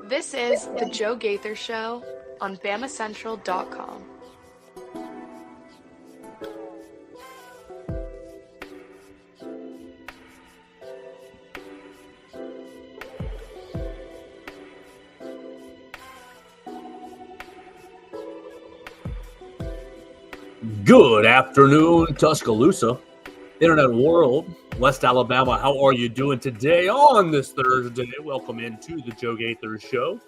This is the Joe Gaither Show on BamaCentral.com. Good afternoon, Tuscaloosa, Internet World, West Alabama. How are you doing today on this Thursday? Welcome into the Joe Gaither Show.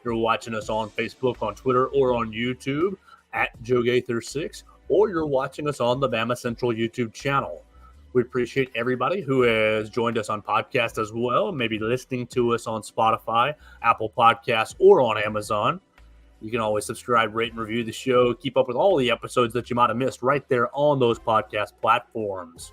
You're watching us on Facebook, on Twitter, or on YouTube at Joe Gaither 6, or you're watching us on the Bama Central YouTube channel. We appreciate everybody who has joined us on podcast as well, maybe listening to us on Spotify, Apple Podcasts, or on Amazon. You can always subscribe, rate, and review the show. Keep up with all the episodes that you might have missed right there on those podcast platforms.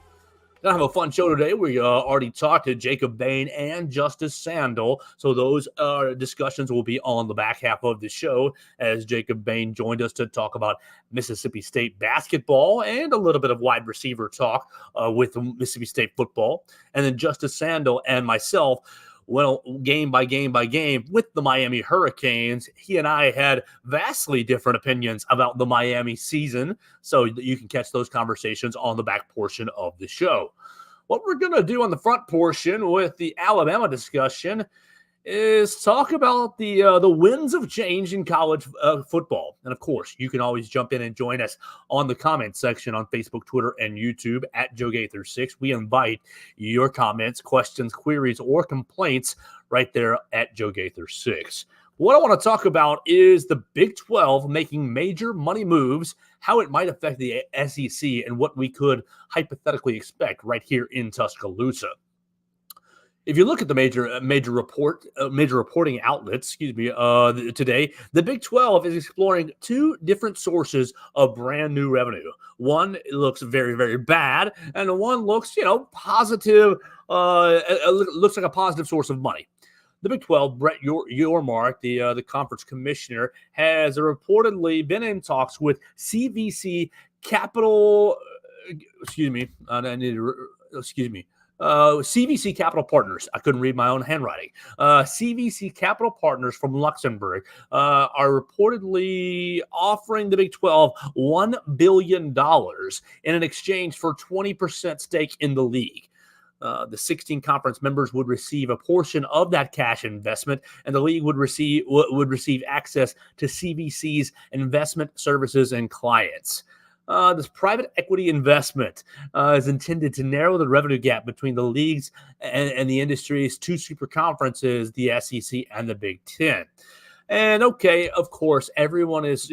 Gonna have a fun show today. We already talked to Jacob Bain and Justice Sandle, so those discussions will be on the back half of the show as Jacob Bain joined us to talk about Mississippi State basketball and a little bit of wide receiver talk with Mississippi State football. And then Justice Sandle and myself, well, game by game by game with the Miami Hurricanes. He and I had vastly different opinions about the Miami season, so you can catch those conversations on the back portion of the show. What we're going to do on the front portion with the Alabama discussion is talk about the winds of change in college football. And, of course, you can always jump in and join us on the comment section on Facebook, Twitter, and YouTube at Joe Gaither 6. We invite your comments, questions, queries, or complaints right there at Joe Gaither 6. What I want to talk about is the Big 12 making major money moves, how it might affect the SEC, and what we could hypothetically expect right here in Tuscaloosa. If you look at the major reporting outlets, today, the Big 12 is exploring two different sources of brand new revenue. One looks very, very bad, and one looks, positive. It looks like a positive source of money. The Big 12, Brett Yormark, the conference commissioner, has reportedly been in talks with CVC Capital. CVC Capital Partners. I couldn't read my own handwriting. CVC Capital Partners from Luxembourg are reportedly offering the Big 12 $1 billion in an exchange for 20% stake in the league. The 16 conference members would receive a portion of that cash investment, and the league would receive access to CVC's investment services and clients. This private equity investment is intended to narrow the revenue gap between the leagues and the industry's two super conferences, the SEC and the Big Ten. And okay, of course, everyone is,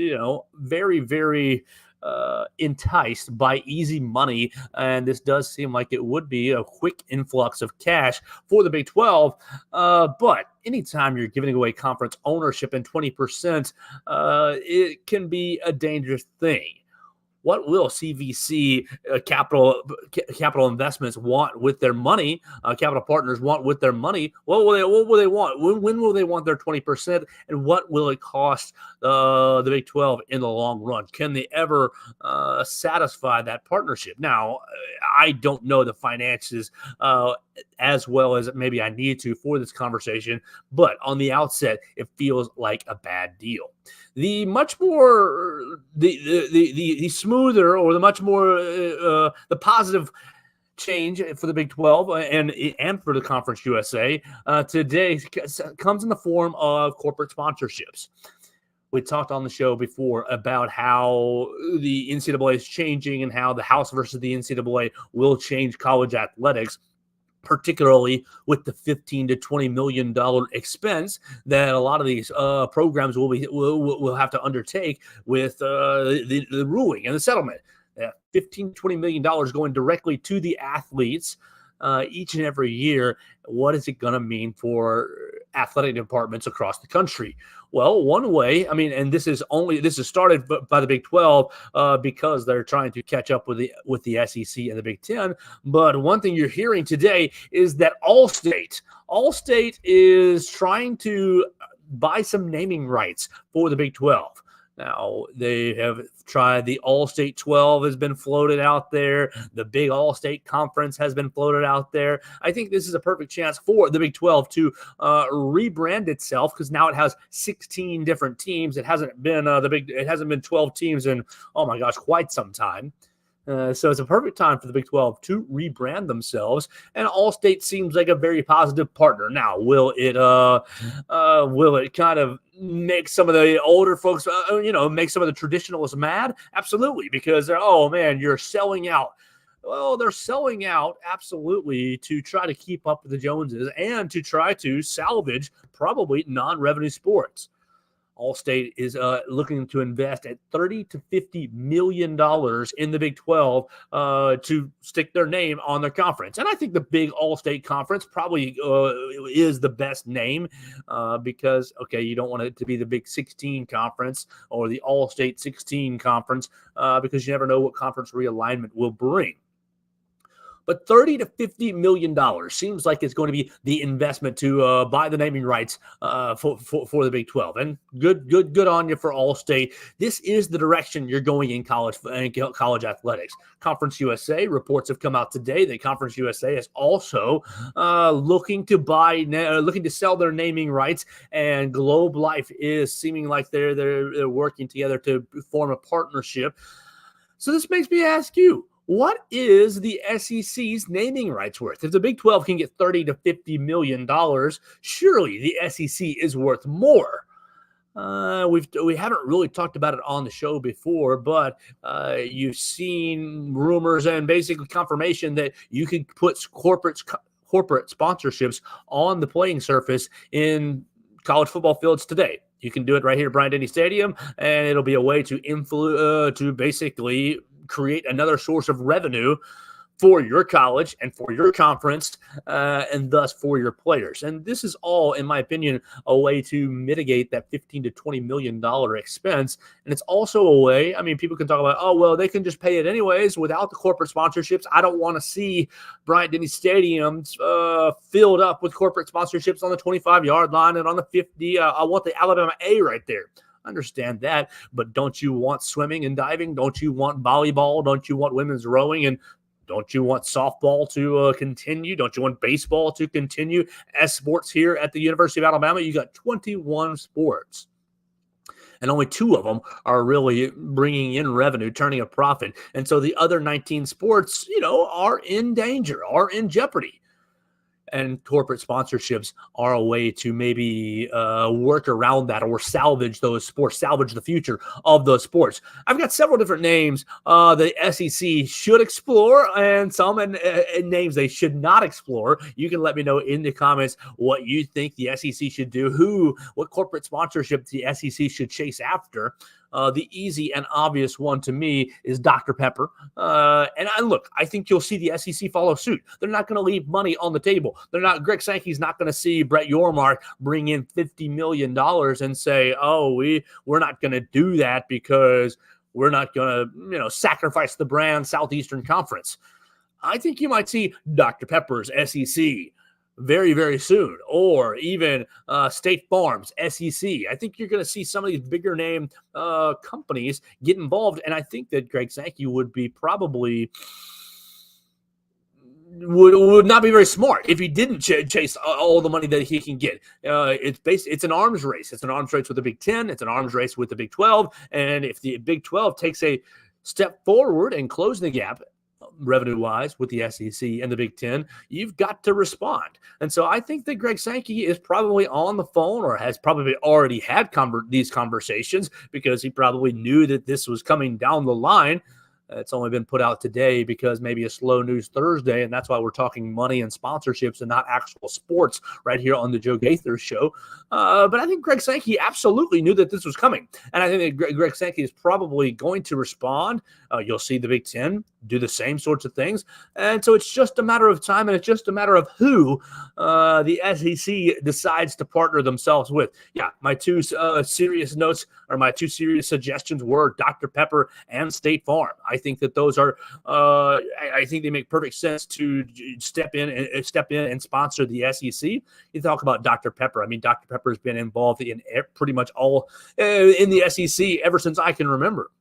very, very enticed by easy money, and this does seem like it would be a quick influx of cash for the Big 12. But anytime you're giving away conference ownership and 20%, it can be a dangerous thing. What will CVC capital investments want with their money? Capital partners want with their money. What will they want? When will they want their 20%? And what will it cost the Big 12 in the long run? Can they ever satisfy that partnership? Now, I don't know the finances as well as maybe I need to for this conversation, but on the outset, it feels like a bad deal. The much more the smoother, or the much more the positive change for the Big 12 and for the Conference USA today comes in the form of corporate sponsorships. We talked on the show before about how the NCAA is changing and how the House versus the NCAA will change college athletics, particularly with the $15 to $20 million expense that a lot of these programs will have to undertake with the ruling and the settlement. $15 to $20 million going directly to the athletes each and every year. What is it going to mean for athletic departments across the country? Well, one way, and this is started by the Big 12 because they're trying to catch up with the SEC and the Big Ten. But one thing you're hearing today is that Allstate is trying to buy some naming rights for the Big 12. Now, they have tried the All-State 12 has been floated out there. The big All-State Conference has been floated out there. I think this is a perfect chance for the Big 12 to rebrand itself, because now it has 16 different teams. It hasn't been it hasn't been 12 teams in, oh my gosh, quite some time. So it's a perfect time for the Big 12 to rebrand themselves, and All-State seems like a very positive partner. Now, will it kind of make some of the older folks, make some of the traditionalists mad? Absolutely, because oh man, you're selling out. Well, they're selling out absolutely to try to keep up with the Joneses and to try to salvage probably non-revenue sports. Allstate is looking to invest at $30 to $50 million in the Big 12 to stick their name on their conference. And I think the Big Allstate Conference probably is the best name because, okay, you don't want it to be the Big 16 Conference or the Allstate 16 Conference because you never know what conference realignment will bring. But $30 to $50 million seems like it's going to be the investment to buy the naming rights for the Big 12. And good on you for Allstate. This is the direction you're going in college athletics. Conference USA reports have come out today that Conference USA is also looking to sell their naming rights, and Globe Life is seeming like they're working together to form a partnership. So this makes me ask you, what is the SEC's naming rights worth? If the Big 12 can get $30 to $50 million, surely the SEC is worth more. We haven't really talked about it on the show before, but you've seen rumors and basically confirmation that you could put corporate sponsorships on the playing surface in college football fields today. You can do it right here at Bryant-Denny Stadium, and it'll be a way to basically create another source of revenue for your college and for your conference, and thus for your players. And this is all, in my opinion, a way to mitigate that $15 to $20 million expense. And it's also a way, I mean, people can talk about, oh, well, they can just pay it anyways without the corporate sponsorships. I don't want to see Bryant-Denny Stadiums filled up with corporate sponsorships on the 25-yard line and on the 50. I want the Alabama A right there. Understand that, but don't you want swimming and diving? Don't you want volleyball? Don't you want women's rowing? And don't you want softball to continue? Don't you want baseball to continue as sports here at the University of Alabama? You got 21 sports, and only 2 of them are really bringing in revenue, turning a profit. And so the other 19 sports, are in danger, are in jeopardy. And corporate sponsorships are a way to maybe work around that or salvage those sports, salvage the future of those sports. I've got several different names the SEC should explore and some names they should not explore. You can let me know in the comments what you think the SEC should do, what corporate sponsorship the SEC should chase after. The easy and obvious one to me is Dr. Pepper. And I think you'll see the SEC follow suit. They're not going to leave money on the table. Greg Sankey's not going to see Brett Yormark bring in $50 million and say, oh, we're not going to do that because we're not going to, sacrifice the brand Southeastern Conference. I think you might see Dr. Pepper's SEC very, very soon, or even State Farm's SEC. I think you're going to see some of these bigger name companies get involved, and I think that Greg Sankey would be probably would not be very smart if he didn't chase all the money that he can get. It's an arms race. It's an arms race with the Big 10. It's an arms race with the Big 12. And if the Big 12 takes a step forward and closing the gap revenue-wise with the SEC and the Big 10, you've got to respond. And so I think that Greg Sankey is probably on the phone or has probably already had these conversations because he probably knew that this was coming down the line. It's only been put out today because maybe a slow news Thursday, and that's why we're talking money and sponsorships and not actual sports right here on the Joe Gaither show. But I think Greg Sankey absolutely knew that this was coming, and I think that Greg Sankey is probably going to respond. You'll see the Big 10 do the same sorts of things. And so it's just a matter of time, and it's just a matter of who the SEC decides to partner themselves with. Yeah, my two serious notes, or my two serious suggestions, were Dr. Pepper and State Farm. I think that those are, I think they make perfect sense to step in and sponsor the SEC. You talk about Dr. Pepper. I mean, Dr. Pepper has been involved in pretty much all in the SEC ever since I can remember.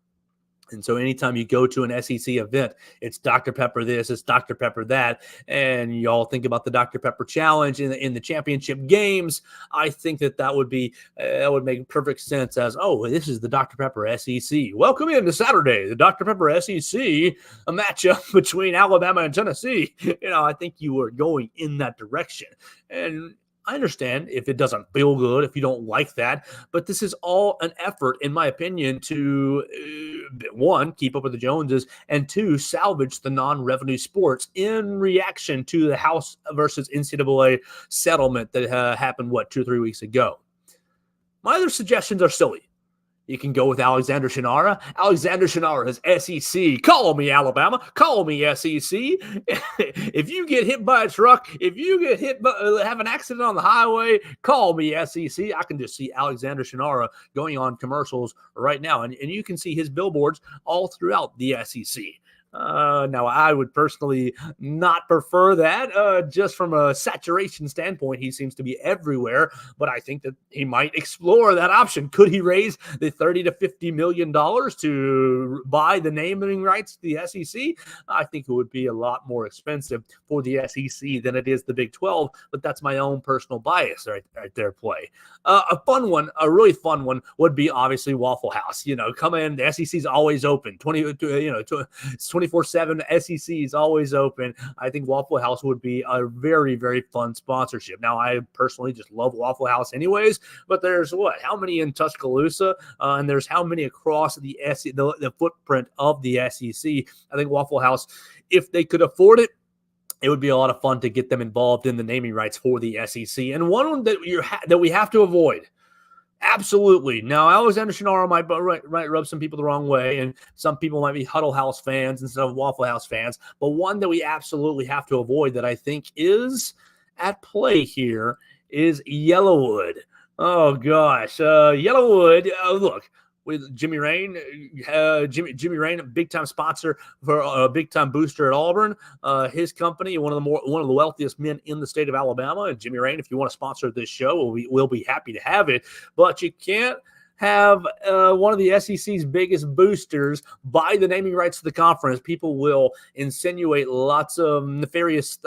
And so anytime you go to an SEC event, it's Dr. Pepper this, it's Dr. Pepper that, and you all think about the Dr. Pepper Challenge in the championship games. I think that would make perfect sense as, oh, this is the Dr. Pepper SEC. Welcome into Saturday, the Dr. Pepper SEC, a matchup between Alabama and Tennessee. I think you are going in that direction. And I understand if it doesn't feel good, if you don't like that, but this is all an effort, in my opinion, to one, keep up with the Joneses, and two, salvage the non-revenue sports in reaction to the House versus NCAA settlement that happened, 2 or 3 weeks ago. My other suggestions are silly. You can go with Alexander Shinara. Alexander Shinara's SEC. Call me Alabama. Call me SEC. If you get hit by a truck, if you get have an accident on the highway, call me SEC. I can just see Alexander Shinara going on commercials right now, and you can see his billboards all throughout the SEC. Now, I would personally not prefer that. Just from a saturation standpoint, he seems to be everywhere, but I think that he might explore that option. Could he raise the $30 to $50 million to buy the naming rights to the SEC? I think it would be a lot more expensive for the SEC than it is the Big 12, but that's my own personal bias right there play. A really fun one would be obviously Waffle House. Come in, the SEC is always open. 24/7 SEC is always open. I think Waffle House would be a very, very fun sponsorship. Now, I personally just love Waffle House anyways, but there's how many in Tuscaloosa, and there's how many across the footprint of the SEC. I think Waffle House, if they could afford it, it would be a lot of fun to get them involved in the naming rights for the SEC. And one that we have to avoid. Absolutely. Now, Alexander Shinara might rub some people the wrong way, and some people might be Huddle House fans instead of Waffle House fans. But one that we absolutely have to avoid that I think is at play here is Yellowwood. Oh, gosh. Yellowwood, look, with Jimmy Rain, Jimmy Rain, a big-time sponsor for a big-time booster at Auburn. His company, one of the wealthiest men in the state of Alabama. And Jimmy Rain, if you want to sponsor this show, we'll be happy to have it. But you can't have one of the SEC's biggest boosters buy the naming rights to the conference. People will insinuate lots of nefarious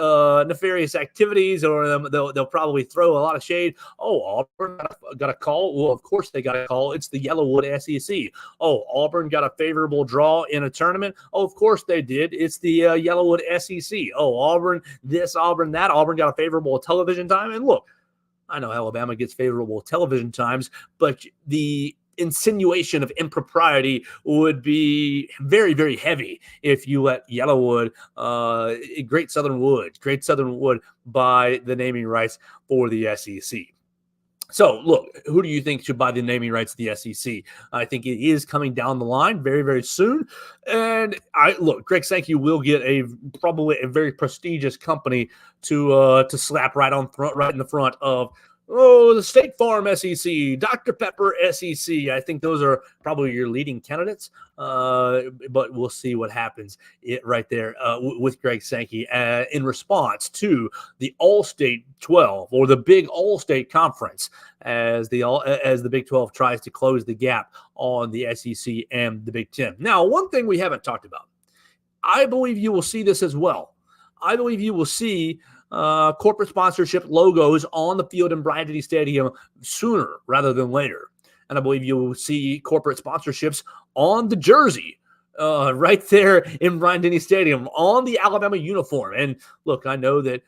activities, or they'll probably throw a lot of shade. Oh, Auburn got a call. Well, of course they got a call. It's the Yellowwood SEC. Oh, Auburn got a favorable draw in a tournament. Oh, of course they did. It's the Yellowwood SEC. Oh, Auburn this, Auburn that. Auburn got a favorable television time. And look, I know Alabama gets favorable television times, but the insinuation of impropriety would be very, very heavy if you let Yellowwood, Great Southern Wood, buy the naming rights for the SEC. So, look, who do you think should buy the naming rights to the SEC? I think it is coming down the line very, very soon. And Greg Sankey will get probably a very prestigious company to slap right in the front of the State Farm SEC, Dr. Pepper SEC. I think those are probably your leading candidates, but we'll see what happens right there with Greg Sankey in response to the All-State 12, or the Big All-State Conference, as the Big 12 tries to close the gap on the SEC and the Big 10. Now, one thing we haven't talked about, I believe you will see this as well. I believe you will see corporate sponsorship logos on the field in Bryant-Denny Stadium sooner rather than later. And I believe you will see corporate sponsorships on the jersey right there in Bryant-Denny Stadium on the Alabama uniform. And look, I know that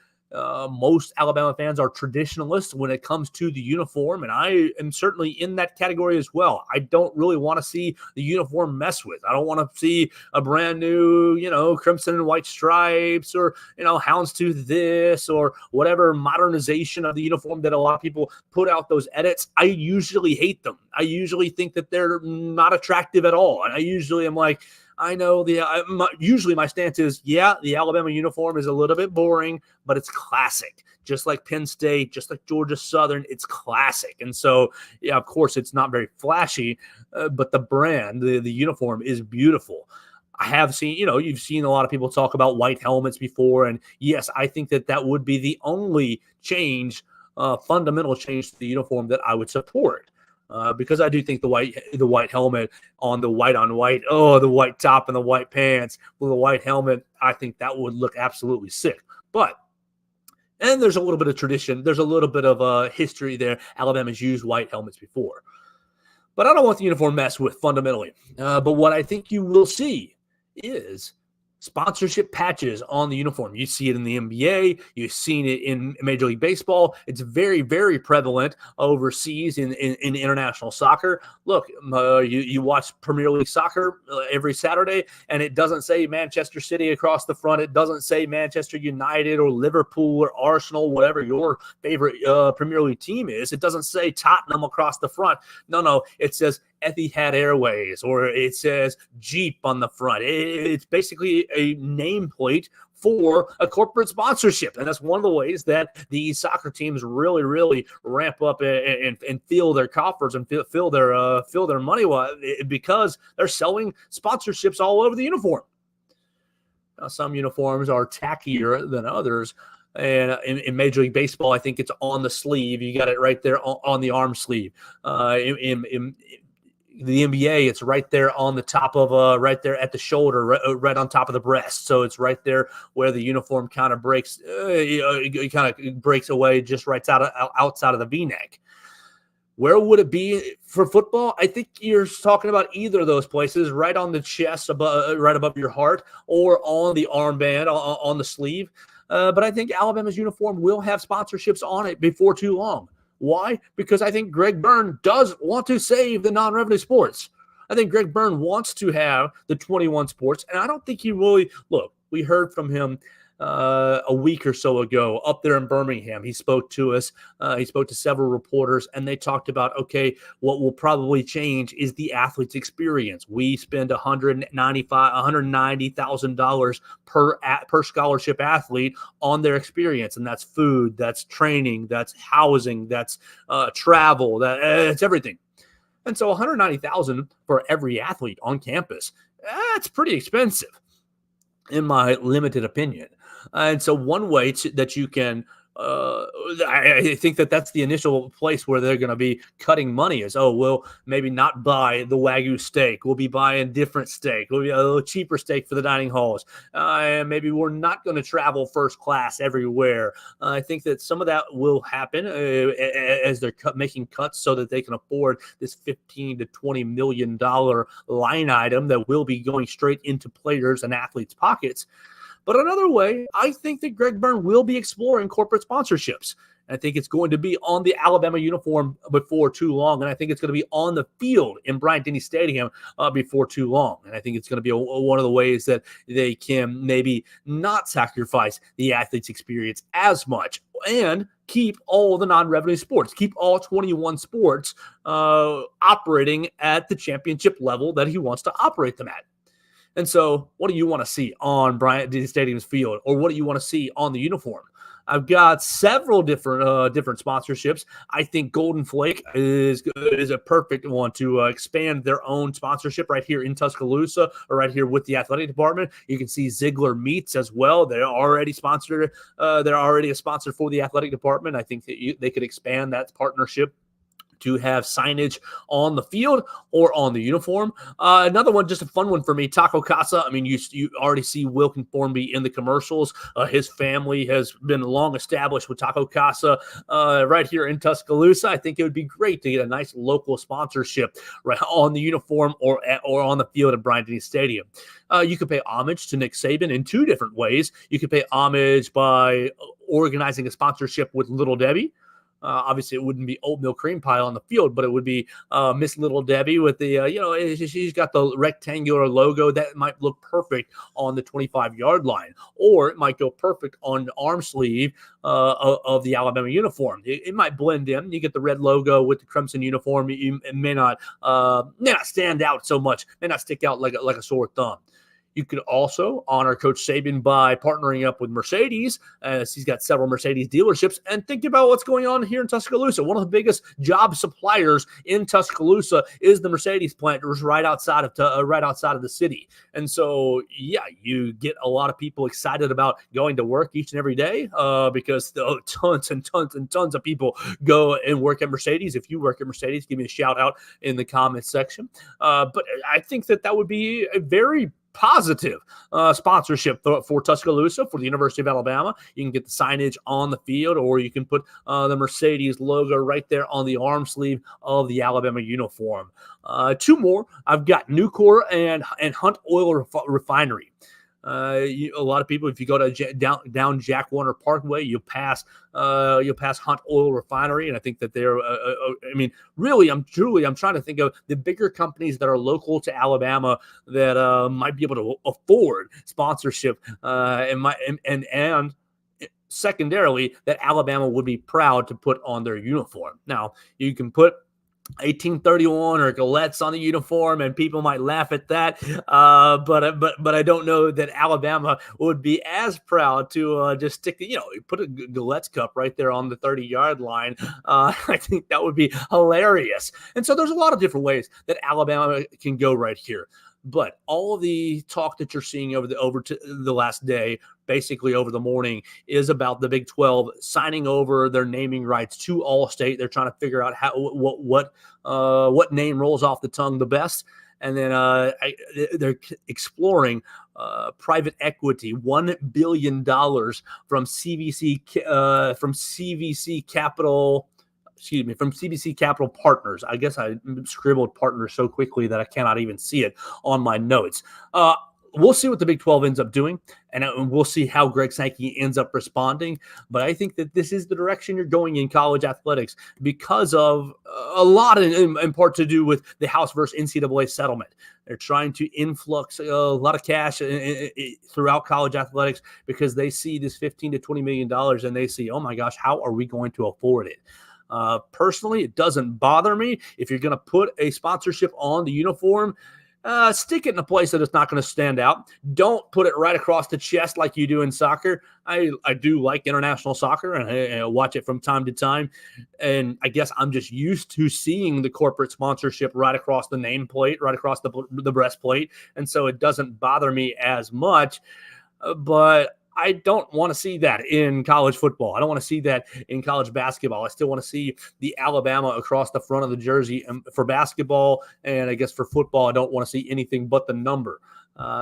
most Alabama fans are traditionalists when it comes to the uniform, and I am certainly in that category as well. I don't really want to see the uniform mess with. I don't want to see a brand new, crimson and white stripes, or, houndstooth this, or whatever modernization of the uniform that a lot of people put out those edits. I usually hate them. I usually think that they're not attractive at all. And I usually am like, I know usually my stance is, yeah, the Alabama uniform is a little bit boring, but it's classic. Just like Penn State, just like Georgia Southern, it's classic. And so, yeah, of course, it's not very flashy, but the brand, the uniform is beautiful. I have seen, you've seen a lot of people talk about white helmets before. And yes, I think that would be the only fundamental change to the uniform that I would support. Because I do think the white helmet on the white on white, the white top and the white pants with a white helmet, I think that would look absolutely sick. And there's a little bit of tradition. There's a little bit of history there. Alabama's used white helmets before. But I don't want the uniform messed with fundamentally. But what I think you will see is sponsorship patches on the uniform. You see it in the NBA. You've seen it in Major League Baseball. It's very, very prevalent overseas in international soccer. Look, you watch Premier League soccer every Saturday, and it doesn't say Manchester City across the front. It doesn't say Manchester United or Liverpool or Arsenal, whatever your favorite Premier League team is. It doesn't say Tottenham across the front. No, it says Etihad Airways, or it says Jeep on the front. It's basically a nameplate for a corporate sponsorship. And that's one of the ways that these soccer teams really, really ramp up and fill their coffers and fill their money, because they're selling sponsorships all over the uniform. Now, some uniforms are tackier than others. And in Major League Baseball, I think it's on the sleeve. You got it right there on the arm sleeve. In the NBA, it's right there on the top of right there at the shoulder, right on top of the breast. So it's right there where the uniform kind of breaks, breaks away just right outside of the V-neck. Where would it be for football? I think you're talking about either of those places, right on the chest, right above your heart, or on the armband, on the sleeve. But I think Alabama's uniform will have sponsorships on it before too long. Why? Because I think Greg Byrne does want to save the non-revenue sports. I think Greg Byrne wants to have the 21 sports, and I don't think he really – look, we heard from him a week or so ago up there in Birmingham. He spoke to us. He spoke to several reporters, and they talked about, okay, what will probably change is the athlete's experience. We spend $190,000 per scholarship athlete on their experience, and that's food, that's training, that's housing, that's travel, that's everything. And so $190,000 for every athlete on campus, that's pretty expensive, in my limited opinion. And so one way that you can, I think that's the initial place where they're going to be cutting money is, we'll maybe not buy the Wagyu steak. We'll be buying different steak. We'll be a little cheaper steak for the dining halls. And maybe we're not going to travel first class everywhere. I think that some of that will happen as they're making cuts so that they can afford this $15 to $20 million line item that will be going straight into players and athletes' pockets. But another way, I think that Greg Byrne will be exploring corporate sponsorships. I think it's going to be on the Alabama uniform before too long, and I think it's going to be on the field in Bryant-Denny Stadium before too long. And I think it's going to be one of the ways that they can maybe not sacrifice the athlete's experience as much and keep all the non-revenue sports, keep all 21 sports operating at the championship level that he wants to operate them at. And so what do you want to see on Bryant-Denny Stadium's field, or what do you want to see on the uniform? I've got several different sponsorships. I think Golden Flake is a perfect one to expand their own sponsorship right here in Tuscaloosa, or right here with the athletic department. You can see Ziegler Meats as well. They're already sponsored. They're already a sponsor for the athletic department. I think that they could expand that partnership to have signage on the field or on the uniform. Another one, just a fun one for me, Taco Casa. I mean, you already see Wilkin Formby in the commercials. His family has been long established with Taco Casa right here in Tuscaloosa. I think it would be great to get a nice local sponsorship right on the uniform or on the field at Bryant-Denny Stadium. You could pay homage to Nick Saban in two different ways. You could pay homage by organizing a sponsorship with Little Debbie. Obviously, it wouldn't be oatmeal cream pie on the field, but it would be Miss Little Debbie with the, she's got the rectangular logo that might look perfect on the 25-yard line, or it might go perfect on the arm sleeve of the Alabama uniform. It might blend in. You get the red logo with the crimson uniform. It may not stand out so much, may not stick out like a sore thumb. You could also honor Coach Saban by partnering up with Mercedes, as he's got several Mercedes dealerships. And think about what's going on here in Tuscaloosa. One of the biggest job suppliers in Tuscaloosa is the Mercedes plant, right outside of the city. And so, yeah, you get a lot of people excited about going to work each and every day because tons and tons and tons of people go and work at Mercedes. If you work at Mercedes, give me a shout out in the comments section. But I think that would be a very positive sponsorship for Tuscaloosa, for the University of Alabama. You can get the signage on the field, or you can put the Mercedes logo right there on the arm sleeve of the Alabama uniform. Two more. I've got Nucor and Hunt Oil Refinery. A lot of people, if you go to down Jack Warner Parkway, you'll pass Hunt Oil Refinery, and I think that they're. Really, I'm trying to think of the bigger companies that are local to Alabama that might be able to afford sponsorship, and secondarily, that Alabama would be proud to put on their uniform. Now, you can put 1831 or Gillettes on the uniform, and people might laugh at that. But I don't know that Alabama would be as proud to just stick the, put a Gillettes cup right there on the 30-yard line. I think that would be hilarious. And so there's a lot of different ways that Alabama can go right here. But all of the talk that you're seeing over the last day, basically over the morning, is about the Big 12 signing over their naming rights to All-State. They're trying to figure out what name rolls off the tongue the best, and then they're exploring private equity, $1 billion from CVC Capital. From CVC Capital Partners. I guess I scribbled partners so quickly that I cannot even see it on my notes. We'll see what the Big 12 ends up doing, and we'll see how Greg Sankey ends up responding. But I think that this is the direction you're going in college athletics because of a lot in part to do with the House versus NCAA settlement. They're trying to influx a lot of cash throughout college athletics because they see this $15 to $20 million and they see, oh my gosh, how are we going to afford it? Personally, it doesn't bother me. If you're going to put a sponsorship on the uniform, stick it in a place that it's not going to stand out. Don't put it right across the chest like you do in soccer. I do like international soccer, and I watch it from time to time. And I guess I'm just used to seeing the corporate sponsorship right across the nameplate, right across the breastplate. And so it doesn't bother me as much. But I don't want to see that in college football. I don't want to see that in college basketball. I still want to see the Alabama across the front of the jersey for basketball. And I guess for football, I don't want to see anything but the number.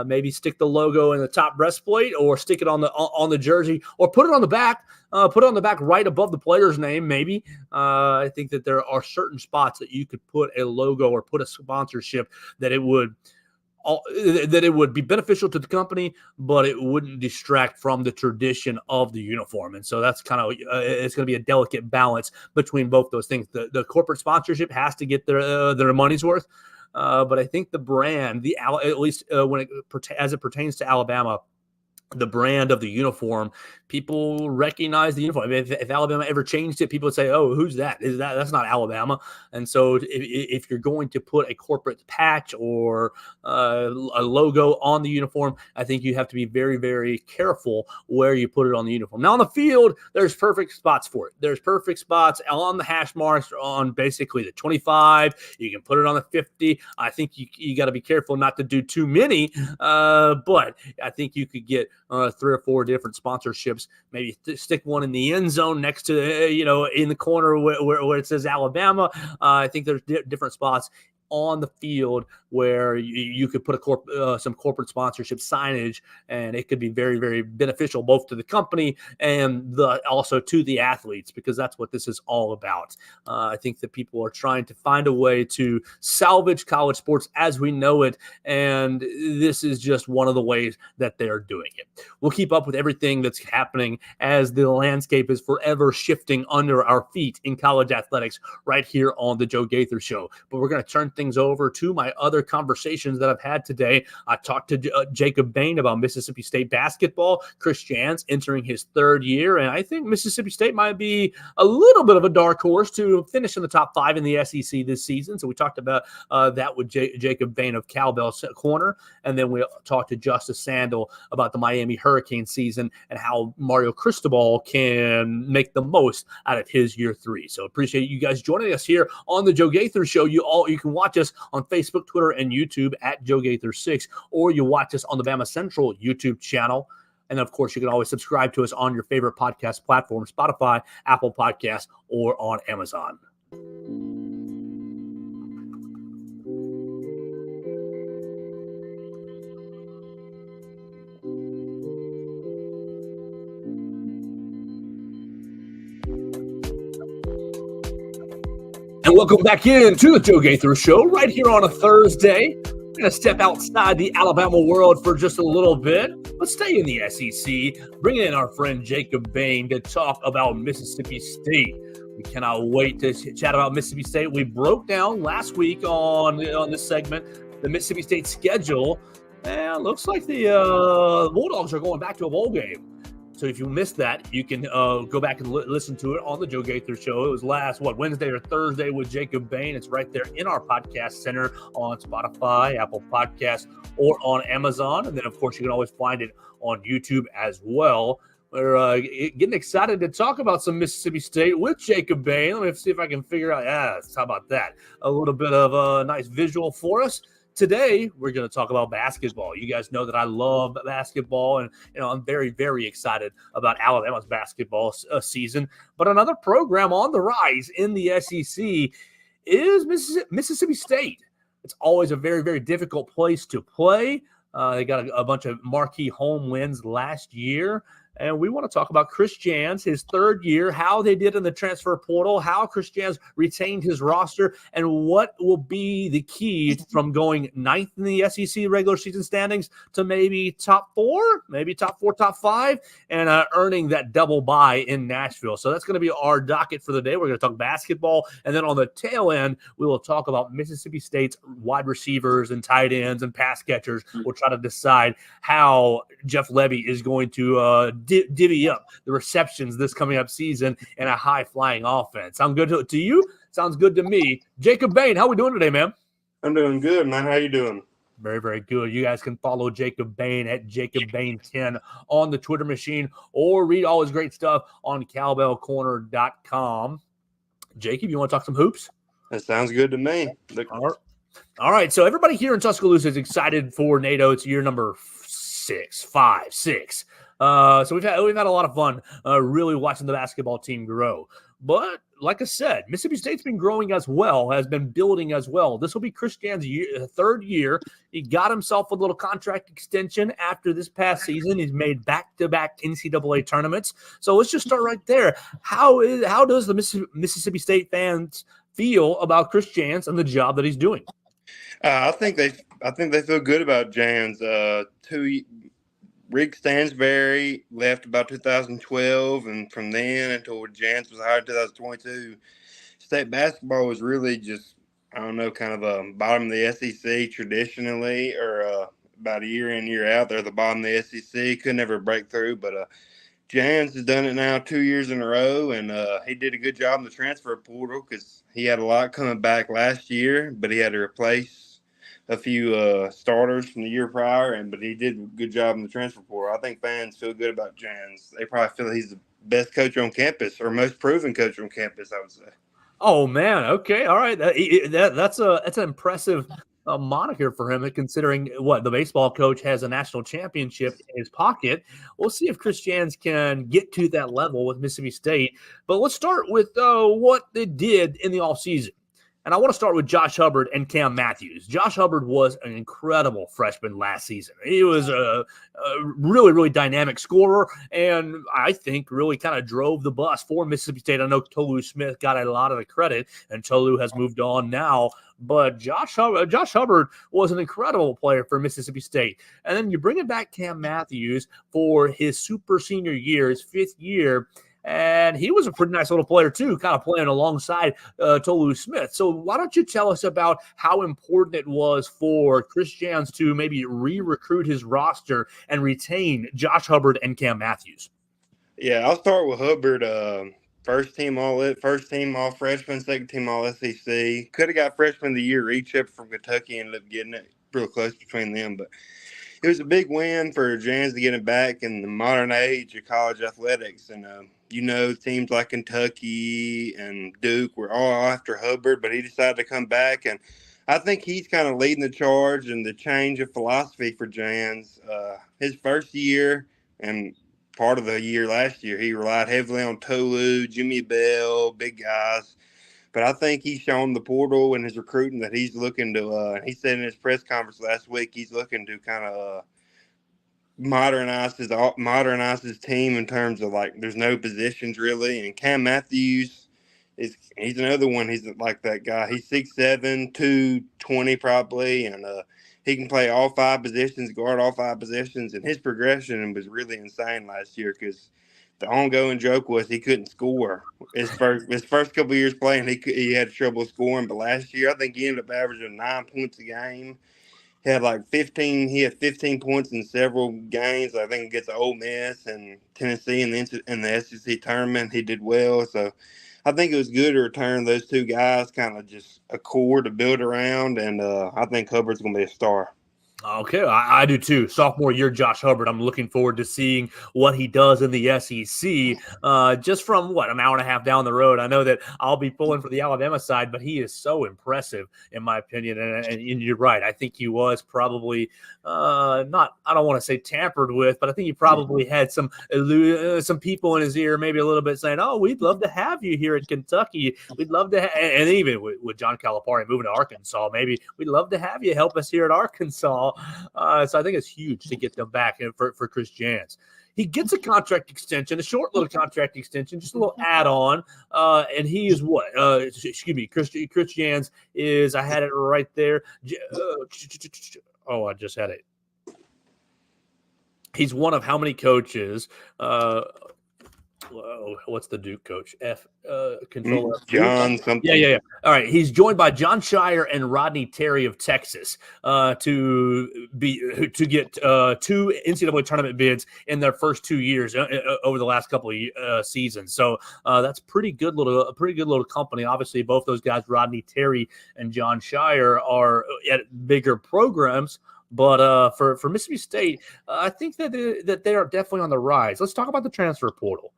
Maybe stick the logo in the top breastplate, or stick it on the jersey, or put it on the back. Put it on the back right above the player's name, maybe. I think that there are certain spots that you could put a logo or put a sponsorship that it would be beneficial to the company, but it wouldn't distract from the tradition of the uniform. And so that's kind of it's going to be a delicate balance between both those things. The corporate sponsorship has to get their money's worth, but I think the brand, at least as it pertains to Alabama, the brand of the uniform, people recognize the uniform. I mean, if Alabama ever changed it, people would say, "Oh, who's that? That's not Alabama." And so, if you're going to put a corporate patch or a logo on the uniform, I think you have to be very, very careful where you put it on the uniform. Now, on the field, there's perfect spots for it. There's perfect spots on the hash marks on basically the 25. You can put it on the 50. I think you got to be careful not to do too many, but I think you could get 3 or 4 different sponsorships. Maybe stick one in the end zone next to, in the corner where it says Alabama. I think there's different spots on the field where you could put some corporate sponsorship signage, and it could be very, very beneficial both to the company and also to the athletes, because that's what this is all about. I think that people are trying to find a way to salvage college sports as we know it, and this is just one of the ways that they're doing it. We'll keep up with everything that's happening as the landscape is forever shifting under our feet in college athletics right here on the Joe Gaither Show. But we're going to turn things over to my other conversations that I've had today. I talked to Jacob Bain about Mississippi State basketball. Chris Jans entering his third year, and I think Mississippi State might be a little bit of a dark horse to finish in the top 5 in the SEC this season. So we talked about that with Jacob Bain of Cowbell Corner, and then we talked to Justice Sandle about the Miami Hurricane season and how Mario Cristobal can make the most out of his year 3. So appreciate you guys joining us here on the Joe Gaither Show. You can watch us on Facebook, Twitter, and YouTube at Joe Gaither 6, or you watch us on the Bama Central YouTube channel. And of course, you can always subscribe to us on your favorite podcast platform, Spotify, Apple Podcasts, or on Amazon. And welcome back into the Joe Gaither Show right here on a Thursday. We're going to step outside the Alabama world for just a little bit. Let's stay in the SEC. Bring in our friend Jacob Bain to talk about Mississippi State. We cannot wait to chat about Mississippi State. We broke down last week on this segment the Mississippi State schedule, and it looks like the Bulldogs are going back to a bowl game. So if you missed that, you can go back and listen to it on the Joe Gaither Show. It was last, Wednesday or Thursday with Jacob Bain. It's right there in our podcast center on Spotify, Apple Podcasts, or on Amazon. And then, of course, you can always find it on YouTube as well. We're getting excited to talk about some Mississippi State with Jacob Bain. Let me see if I can figure out, how about that? A little bit of a nice visual for us. Today, we're going to talk about basketball. You guys know that I love basketball, and I'm very, very excited about Alabama's basketball season. But another program on the rise in the SEC is Mississippi State. It's always a very, very difficult place to play. They got a bunch of marquee home wins last year. And we want to talk about Chris Jans, his third year, how they did in the transfer portal, how Chris Jans retained his roster, and what will be the key from going 9th in the SEC regular season standings to maybe top 4, top 5, and earning that double bye in Nashville. So that's going to be our docket for the day. We're going to talk basketball, and then on the tail end, we will talk about Mississippi State's wide receivers and tight ends and pass catchers. We'll try to decide how Jeff Levy is going to divvy up the receptions this coming up season in a high-flying offense. Sound good to you? Sounds good to me. Jacob Bain, how we doing today, man? I'm doing good, man. How you doing? Very, very good. You guys can follow Jacob Bain at JacobBain10 on the Twitter machine, or read all his great stuff on cowbellcorner.com. Jacob, you want to talk some hoops? That sounds good to me. All right. So everybody here in Tuscaloosa is excited for NATO. It's year number 6. So we've had a lot of fun really watching the basketball team grow. But like I said, Mississippi State's been growing as well, has been building as well. This will be Chris Jans' third year. He got himself a little contract extension after this past season. He's made back-to-back NCAA tournaments. So let's just start right there. How does the Mississippi State fans feel about Chris Jans and the job that he's doing? I think they feel good about Jans. Rick Stansberry left about 2012, and from then until Jans was hired in 2022, state basketball was really just, kind of a bottom of the SEC traditionally, or about a year in, year out. They're the bottom of the SEC, could never break through, but Jans has done it now 2 years in a row, and he did a good job in the transfer portal because he had a lot coming back last year, but he had to replace a few starters from the year prior, but he did a good job in the transfer portal. I think fans feel good about Jans. They probably feel he's the best coach on campus, or most proven coach on campus, I would say. Oh man, okay, all right. That's an impressive moniker for him, considering the baseball coach has a national championship in his pocket. We'll see if Chris Jans can get to that level with Mississippi State. But let's start with what they did in the offseason. And I want to start with Josh Hubbard and Cam Matthews. Josh Hubbard was an incredible freshman last season. He was a really, really dynamic scorer, and I think really kind of drove the bus for Mississippi State. I know Tolu Smith got a lot of the credit, and Tolu has moved on now. But Josh Hubbard was an incredible player for Mississippi State. And then you bring it back Cam Matthews for his super senior year, his 5th year, and he was a pretty nice little player too, kind of playing alongside Tolu Smith. So why don't you tell us about how important it was for Chris Jans to maybe re-recruit his roster and retain Josh Hubbard and Cam Matthews? Yeah, I'll start with Hubbard. First team all freshman, second team all SEC. Could have got freshman of the year each up from Kentucky, ended up getting it real close between them, but it was a big win for Jans to get it back in the modern age of college athletics. And, teams like Kentucky and Duke were all after Hubbard, but he decided to come back. And I think he's kind of leading the charge and the change of philosophy for Jans. His first year and part of the year last year, he relied heavily on Tolu, Jimmy Bell, big guys. But I think he's shown the portal and his recruiting that he's looking to, he said in his press conference last week, he's looking to kind of modernize his team in terms of like there's no positions really. And Cam Matthews he's another one. He's like that guy. He's 6'7", 220 probably, and he can play all 5 positions, guard all 5 positions. And his progression was really insane last year because the ongoing joke was he couldn't score. His first couple of years playing, he had trouble scoring. But last year, I think he ended up averaging 9 points a game. He had 15 points in several games. I think against Ole Miss and Tennessee in the SEC tournament, he did well. So I think it was good to return those 2 guys, kind of just a core to build around. And I think Hubbard's going to be a star. Okay, I do too. Sophomore year, Josh Hubbard. I'm looking forward to seeing what he does in the SEC. Just from an hour and a half down the road. I know that I'll be pulling for the Alabama side, but he is so impressive in my opinion. And you're right. I think he was probably not. I don't want to say tampered with, but I think he probably had some people in his ear, maybe a little bit saying, "Oh, we'd love to have you here in Kentucky. We'd love to," and even with John Calipari moving to Arkansas, maybe we'd love to have you help us here at Arkansas. So I think it's huge to get them back for Chris Jans. He gets a contract extension, a short little contract extension, just a little add-on. And he is what? Chris Jans is, I had it right there. I just had it. He's one of how many coaches? What's the Duke coach? Controller. John something. Yeah. All right. He's joined by John Shire and Rodney Terry of Texas to get 2 NCAA tournament bids in their first 2 years over the last couple of seasons. So that's a pretty good little company. Obviously, both those guys, Rodney Terry and John Shire, are at bigger programs. But for Mississippi State, I think that they are definitely on the rise. Let's talk about the transfer portal.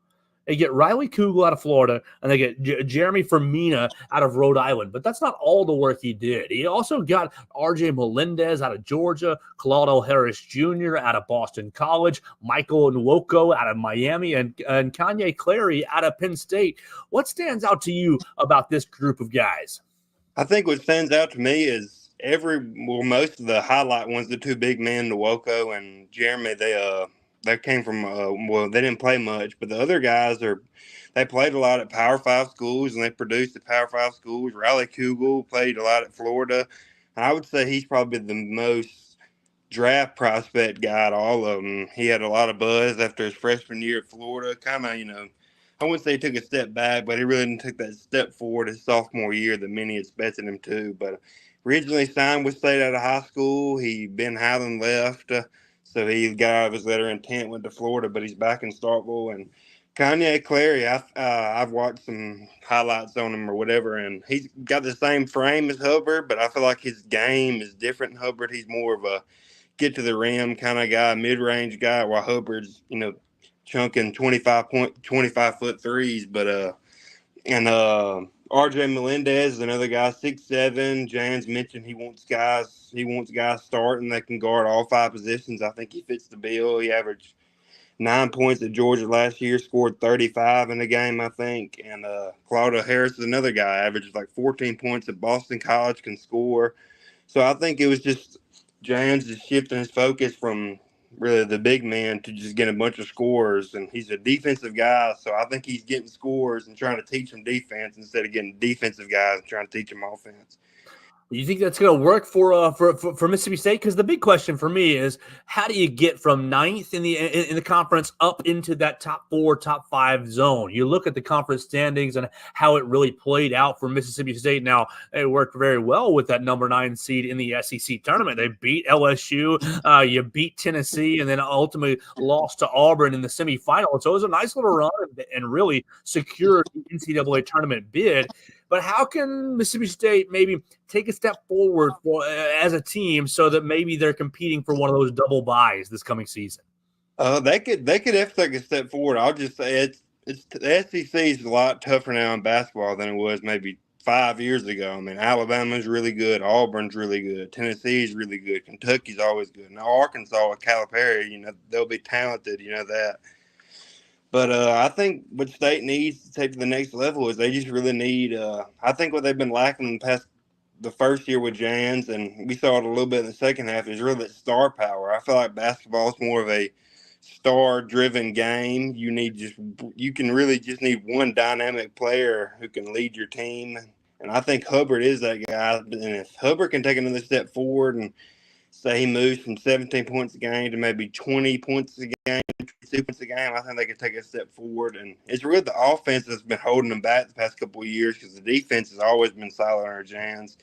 They get Riley Kugel out of Florida, and they get Jeremy Fermina out of Rhode Island. But that's not all the work he did. He also got R.J. Melendez out of Georgia, Claudio Harris Jr. out of Boston College, Michael Nwoko out of Miami, and Kanye Clary out of Penn State. What stands out to you about this group of guys? I think what stands out to me is most of the highlight ones, the 2 big men, Nwoko and Jeremy, they came from, they didn't play much, but the other guys they played a lot at Power 5 schools and they produced at Power 5 schools. Riley Kugel played a lot at Florida. And I would say he's probably the most draft prospect guy out of all of them. He had a lot of buzz after his freshman year at Florida. Kind of, I wouldn't say he took a step back, but he really didn't take that step forward his sophomore year that many expected him to. But originally signed with State out of high school. Ben Highland left. So he got out of his letter of intent, went to Florida, but he's back in Starkville. And Kanye Clary, I've watched some highlights on him or whatever, and he's got the same frame as Hubbard, but I feel like his game is different than Hubbard. He's more of a get-to-the-rim kind of guy, mid-range guy, while Hubbard's, chunking 25-foot threes. But R.J. Melendez is another guy, 6'7". Jans mentioned he wants guys starting that can guard all 5 positions. I think he fits the bill. He averaged 9 points at Georgia last year, scored 35 in the game, I think. And Claudio Harris is another guy, averages like 14 points at Boston College, can score. So I think it was just Jans just shifting his focus from really the big man to just getting a bunch of scores. And he's a defensive guy, so I think he's getting scores and trying to teach them defense instead of getting defensive guys and trying to teach them offense. You think that's going to work for Mississippi State? Because the big question for me is, how do you get from ninth in the conference up into that top 4, top 5 zone? You look at the conference standings and how it really played out for Mississippi State. Now, they worked very well with that number 9 seed in the SEC tournament. They beat LSU, you beat Tennessee, and then ultimately lost to Auburn in the semifinal. So it was a nice little run and really secured the NCAA tournament bid. But how can Mississippi State maybe take a step forward as a team so that maybe they're competing for one of those double buys this coming season? They could have to take a step forward. I'll just say it's the SEC is a lot tougher now in basketball than it was maybe 5 years ago. I mean, Alabama's really good, Auburn's really good, Tennessee's really good, Kentucky's always good. Now Arkansas with Calipari, they'll be talented, that. But I think what State needs to take to the next level is they just really need I think what they've been lacking in the first year with Jans, and we saw it a little bit in the second half, is really that star power. I feel like basketball is more of a star-driven game. You can really just need one dynamic player who can lead your team. And I think Hubbard is that guy. And if Hubbard can take another step forward and say he moves from 17 points a game to maybe 20 points a game, 22 points a game, I think they could take a step forward. And it's really the offense that's been holding them back the past couple of years because the defense has always been silent under Jans.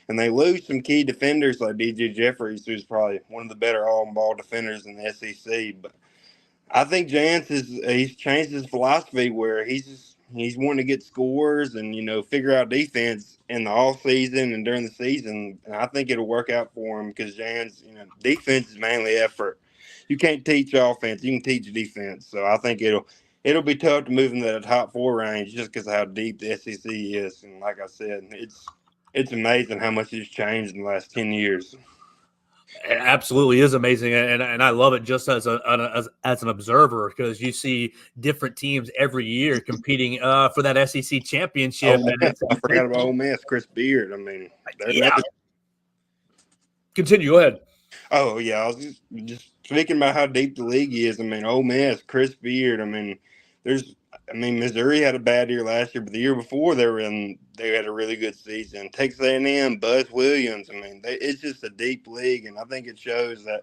And they lose some key defenders like DJ Jeffries, who's probably one of the better all-ball defenders in the SEC. But I think Jans he's changed his philosophy where he's wanting to get scores and, figure out defense in the off season and during the season. And I think it'll work out for him because Jans, defense is mainly effort. You can't teach offense. You can teach defense. So I think it'll be tough to move into that top 4 range just because of how deep the SEC is. And like I said, it's amazing how much it's changed in the last 10 years. It absolutely is amazing, and I love it just as an observer because you see different teams every year competing for that SEC championship. I forgot about Ole Miss, Chris Beard. I mean, Continue. Go ahead. Oh yeah, I was just speaking about how deep the league is. I mean, Ole Miss, Chris Beard. I mean, Missouri had a bad year last year, but the year before they had a really good season. Texas A&M, Buzz Williams. I mean, it's just a deep league, and I think it shows that.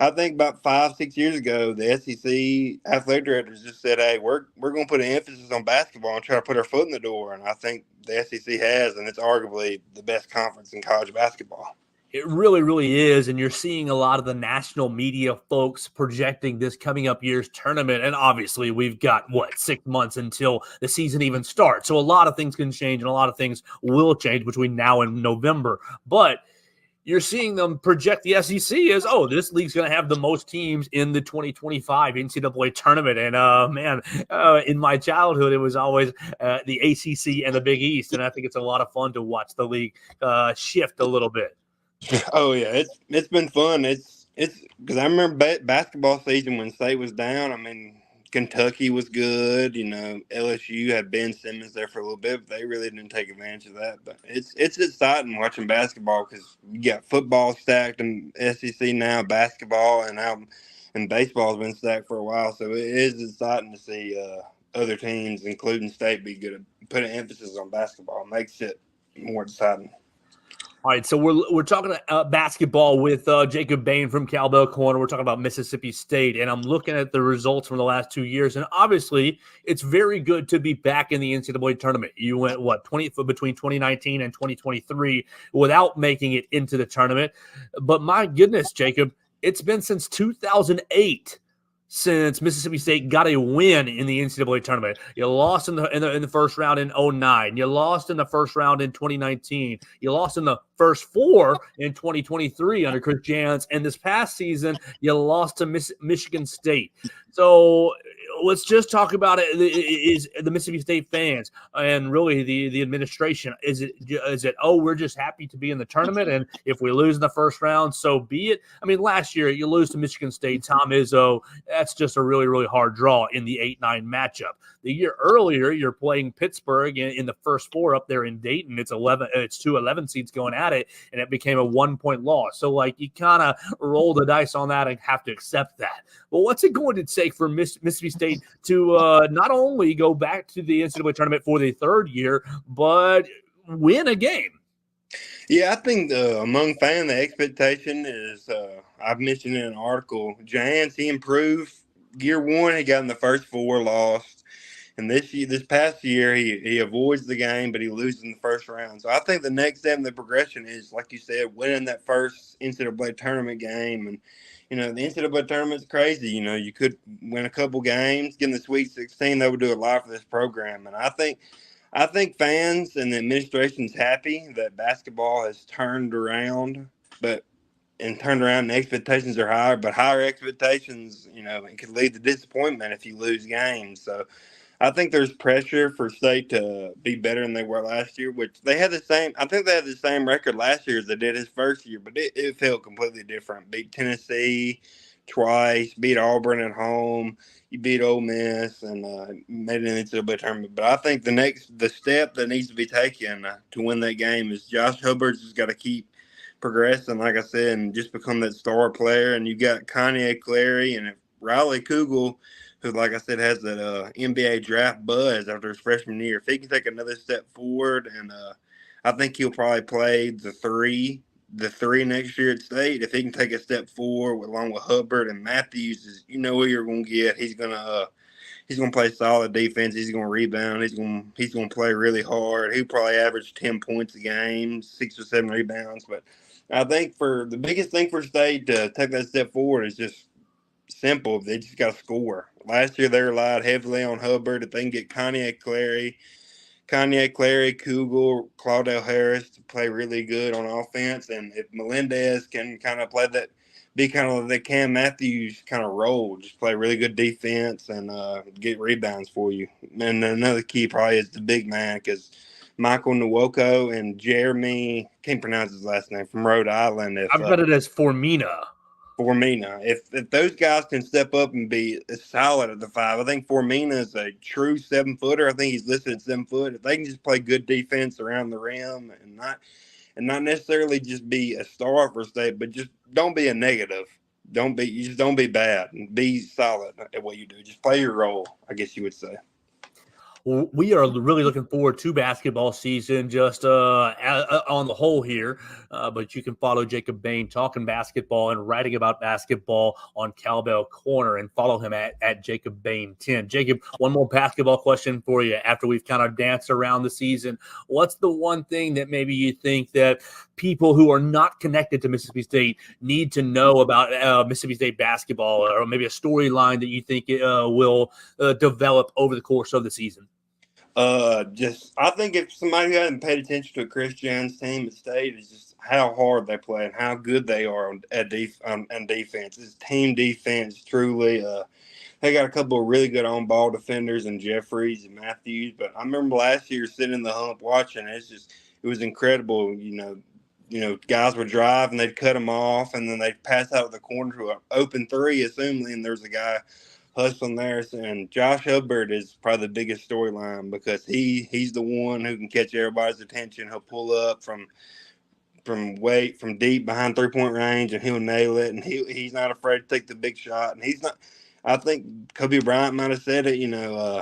I think about 5-6 years ago, the SEC athletic directors just said, "Hey, we're going to put an emphasis on basketball and try to put our foot in the door." And I think the SEC has, and it's arguably the best conference in college basketball. It really, really is. And you're seeing a lot of the national media folks projecting this coming up year's tournament. And obviously we've got 6 months until the season even starts. So a lot of things can change and a lot of things will change between now and November. But you're seeing them project the SEC as, this league's going to have the most teams in the 2025 NCAA tournament. And in my childhood, it was always the ACC and the Big East. And I think it's a lot of fun to watch the league shift a little bit. Oh yeah, it's been fun. It's because I remember basketball season when State was down. I mean, Kentucky was good. LSU had Ben Simmons there for a little bit, but they really didn't take advantage of that. But it's exciting watching basketball because you got football stacked in SEC now, basketball, and baseball's been stacked for a while. So it is exciting to see other teams, including State, be good at putting emphasis on basketball. It makes it more exciting. All right, so we're talking basketball with Jacob Bain from Cowbell Corner. We're talking about Mississippi State, and I'm looking at the results from the last 2 years, and obviously it's very good to be back in the NCAA tournament. You went, between 2019 and 2023 without making it into the tournament. But my goodness, Jacob, it's been since 2008 since Mississippi State got a win in the NCAA tournament. You lost in the first round in 2009. You lost in the first round in 2019. You lost in the first 4 in 2023 under Chris Jans. And this past season, you lost to Michigan State. So let's just talk about it. Is the Mississippi State fans and really the administration? Is it? Oh, we're just happy to be in the tournament, and if we lose in the first round, so be it. I mean, last year you lose to Michigan State, Tom Izzo. That's just a really, really hard draw in the 8-9 matchup. The year earlier, you're playing Pittsburgh in the first four up there in Dayton. It's 2 11 seeds going at it, and it became a 1-point loss. So like you kind of roll the dice on that and have to accept that. Well, what's it going to take for Mississippi State to not only go back to the NCAA tournament for the third year, but win a game? Yeah, I think among fans, the expectation is I've mentioned in an article, Giants, he improved. Year one, he got in the first four, lost. And this past year, he avoids the game, but he loses in the first round. So I think the next step in the progression is, like you said, winning that first NCAA tournament game. And, the NCAA tournament's crazy. You could win a couple games, get in the Sweet 16. That would do a lot for this program. And I think fans and the administration's happy that basketball has turned around, and expectations are higher, but higher expectations, it could lead to disappointment if you lose games. So I think there's pressure for State to be better than they were last year, which they had the same. I think they had the same record last year as they did his first year, but it felt completely different. Beat Tennessee twice, beat Auburn at home, you beat Ole Miss, and made it into the tournament. But I think the step that needs to be taken to win that game is Josh Hubbard's just got to keep progressing, like I said, and just become that star player. And you got Kanye Clary and Riley Kugel, who, like I said, has that NBA draft buzz after his freshman year. If he can take another step forward, and I think he'll probably play the three next year at State. If he can take a step forward along with Hubbard and Matthews, who you're going to get. He's going to play solid defense. He's going to rebound. He's going to play really hard. He'll probably average 10 points a game, 6 or 7 rebounds. But I think for the biggest thing for State to take that step forward is just simple. They just got to score. Last year they relied heavily on Hubbard. If they can get Kanye Clary, Kugel, Claudel Harris to play really good on offense, and if Melendez can kind of play that, be kind of the Cam Matthews kind of role, just play really good defense and get rebounds for you. And another key probably is the big man, because Michael Nwoko and Jeremy, can't pronounce his last name, from Rhode Island. I've got it as Formina. If those guys can step up and be solid at the 5, I think Formina is a true 7-footer. I think he's listed at 7 foot. If they can just play good defense around the rim and not necessarily just be a star for State, but just don't be a negative. Don't be bad, and be solid at what you do. Just play your role, I guess you would say. We are really looking forward to basketball season, just on the whole here. But you can follow Jacob Bain talking basketball and writing about basketball on Cowbell Corner, and follow him at Jacob Bain 10. Jacob, one more basketball question for you after we've kind of danced around the season. What's the one thing that maybe you think that people who are not connected to Mississippi State need to know about Mississippi State basketball, or maybe a storyline that you think will develop over the course of the season? I think if somebody who hasn't paid attention to Chris Jones' team at State is just how hard they play and how good they are on defense. It's team defense, truly. They got a couple of really good on-ball defenders in Jeffries and Matthews. But I remember last year sitting in the hump watching. It was incredible. Guys would drive and they'd cut them off, and then they'd pass out of the corner to an open three, assuming there's a guy hustling there. And Josh Hubbard is probably the biggest storyline, because he's the one who can catch everybody's attention. He'll pull up from deep behind 3-point range, and he'll nail it. And he's not afraid to take the big shot. And he's not. I think Kobe Bryant might have said it.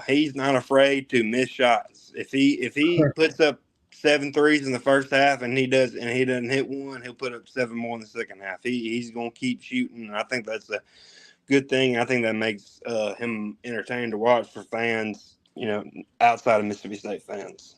He's not afraid to miss shots. If he puts up 7 threes in the first half and he doesn't hit one, he'll put up 7 more in the second half. He's going to keep shooting, and I think that's a good thing. I think that makes him entertaining to watch for fans, outside of Mississippi State fans.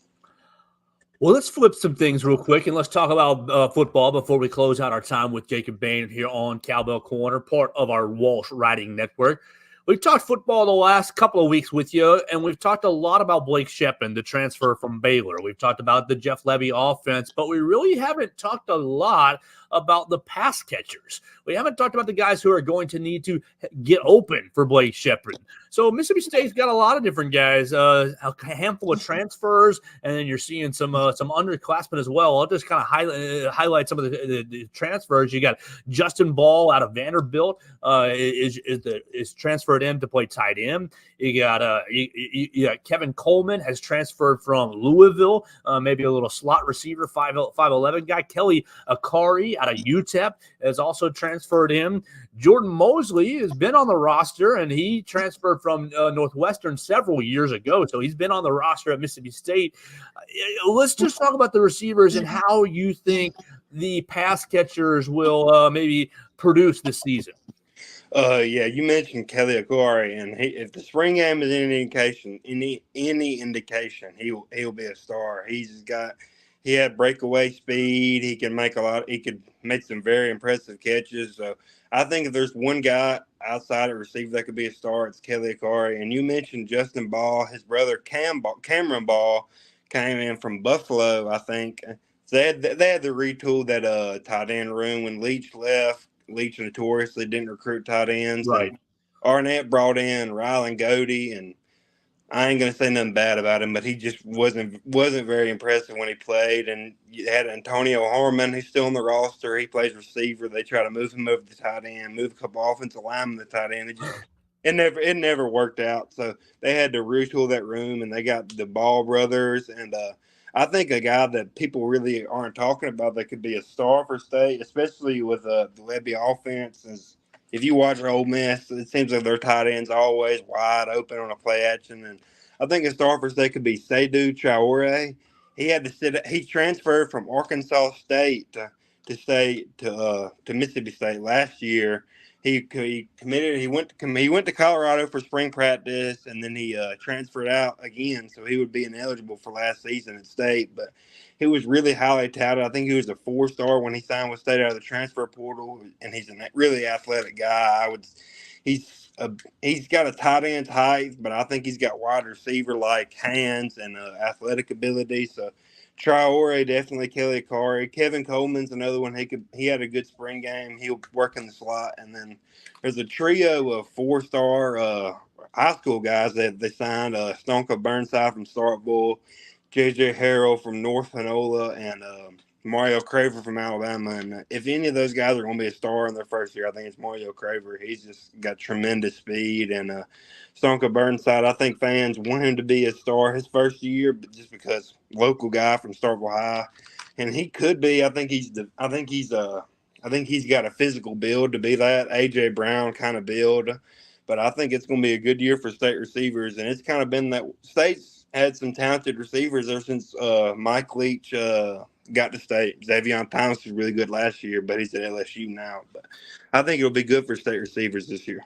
Well, let's flip some things real quick, and let's talk about football before we close out our time with Jacob Bain here on Cowbell Corner, part of our Walsh Writing Network. We've talked football the last couple of weeks with you, and we've talked a lot about Blake Shepard, the transfer from Baylor. We've talked about the Jeff Levy offense, but we really haven't talked a lot about the pass catchers. We haven't talked about the guys who are going to need to get open for Blake Shepard. So Mississippi State's got a lot of different guys, a handful of transfers, and then you're seeing some underclassmen as well. I'll just kind of highlight some of the transfers. You got Justin Ball out of Vanderbilt is transferred in to play tight end. You got Kevin Coleman has transferred from Louisville, maybe a little slot receiver, 5'11" guy. Kelly Akari out of UTEP has also transferred in. Jordan Mosley has been on the roster, and he transferred from Northwestern several years ago, so he's been on the roster at Mississippi State. Let's just talk about the receivers and how you think the pass catchers will maybe produce this season. Yeah, you mentioned Kelly Akari, and if the spring game is any indication, he'll be a star. He had breakaway speed. He can make He could make some very impressive catches. So I think if there's one guy outside of receiver that could be a star, it's Kelly Akari. And you mentioned Justin Ball, his brother Cameron Ball came in from Buffalo, I think. So they had to retool that tight end room when Leach left. Leach notoriously didn't recruit tight ends. Right. Arnett brought in Rylan Godey, and I ain't gonna say nothing bad about him, but he just wasn't very impressive when he played. And you had Antonio Harmon, who's still on the roster. He plays receiver. They try to move him over to tight end, move a couple offensive linemen to tight end. It never worked out. So they had to retool that room, and they got the Ball brothers. And I think a guy that people really aren't talking about that could be a star for State, especially with the Levy offense, is if you watch Ole Miss, it seems like their tight ends always wide open on a play action. And I think a star for State could be Seydou Traore. He transferred from Arkansas State to Mississippi State last year. He committed. He went to Colorado for spring practice, and then he transferred out again, so he would be ineligible for last season at State. But he was really highly touted. I think he was a 4-star when he signed with State out of the transfer portal, and he's a really athletic guy. He's got a tight end height, but I think he's got wide receiver like hands and athletic ability. So Traore, definitely Kelly Akari. Kevin Coleman's another one. He had a good spring game. He'll work in the slot. And then there's a trio of 4-star high school guys that they signed. Stonka Burnside from Starkville, J.J. Harrell from North Panola, and Mario Craver from Alabama. And if any of those guys are going to be a star in their first year, I think it's Mario Craver. He's just got tremendous speed. And Stonka Burnside, I think fans want him to be a star his first year, but just because local guy from Starkville High, and he could be. I think he's got a physical build to be that AJ Brown kind of build. But I think it's going to be a good year for State receivers, and it's kind of been that State's had some talented receivers ever since Mike Leach got to State. Xavier Thomas was really good last year, but he's at LSU now. But I think it'll be good for State receivers this year.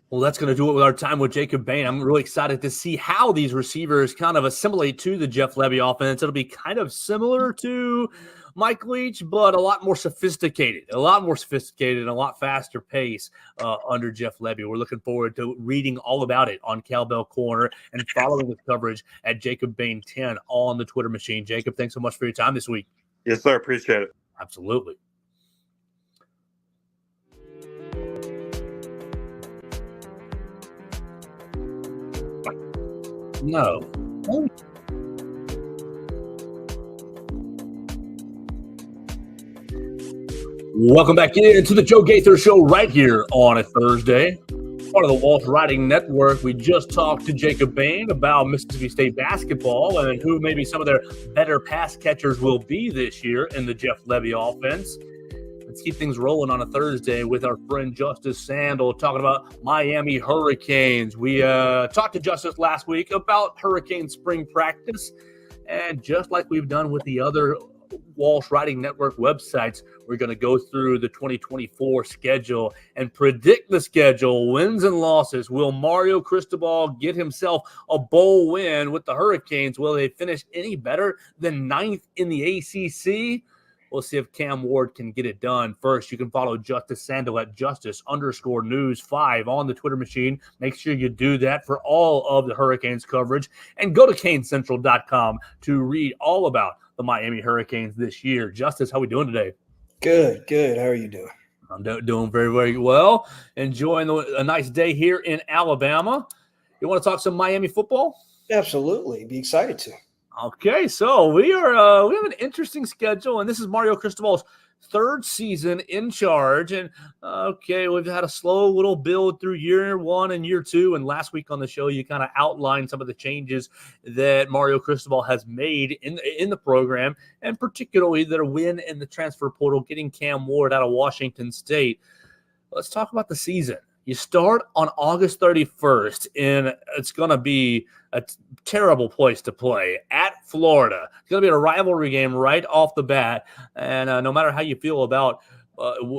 Well, that's going to do it with our time with Jacob Bain. I'm really excited to see how these receivers kind of assimilate to the Jeff Levy offense. It'll be kind of similar to Mike Leach, but a lot more sophisticated and a lot faster pace under Jeff Levy. We're looking forward to reading all about it on Cowbell Corner and following the coverage at Jacob Bain 10 on the Twitter machine. Jacob, thanks so much for your time this week. Yes, sir. Appreciate it. Absolutely. No. Welcome back into the Joe Gaither Show right here on a Thursday. Part of the Walsh Writing Network. We just talked to Jacob Bain about Mississippi State basketball and who maybe some of their better pass catchers will be this year in the Jeff Levy offense. Let's keep things rolling on a Thursday with our friend Justice Sandle talking about Miami Hurricanes. We talked to Justice last week about Hurricane spring practice, and just like we've done with the other Walsh Writing Network websites, we're going to go through the 2024 schedule and predict the schedule, wins and losses. Will Mario Cristobal get himself a bowl win with the Hurricanes? Will they finish any better than 9th in the ACC? We'll see if Cam Ward can get it done. First, you can follow Justice Sandle at Justice_News5 on the Twitter machine. Make sure you do that for all of the Hurricanes coverage. And go to CaneCentral.com to read all about the Miami Hurricanes this year. Justice, how are we doing today? Good. How are you doing? I'm doing very, very well. Enjoying a nice day here in Alabama. You want to talk some Miami football? Absolutely. Be excited to. Okay, so we have an interesting schedule, and this is Mario Cristobal's third season in charge. And we've had a slow little build through year one and year two. And last week on the show, you kind of outlined some of the changes that Mario Cristobal has made in the program, and particularly their win in the transfer portal, getting Cam Ward out of Washington State. Let's talk about the season. You start on August 31st, and it's going to be a terrible place to play at Florida. It's going to be a rivalry game right off the bat. And no matter how you feel about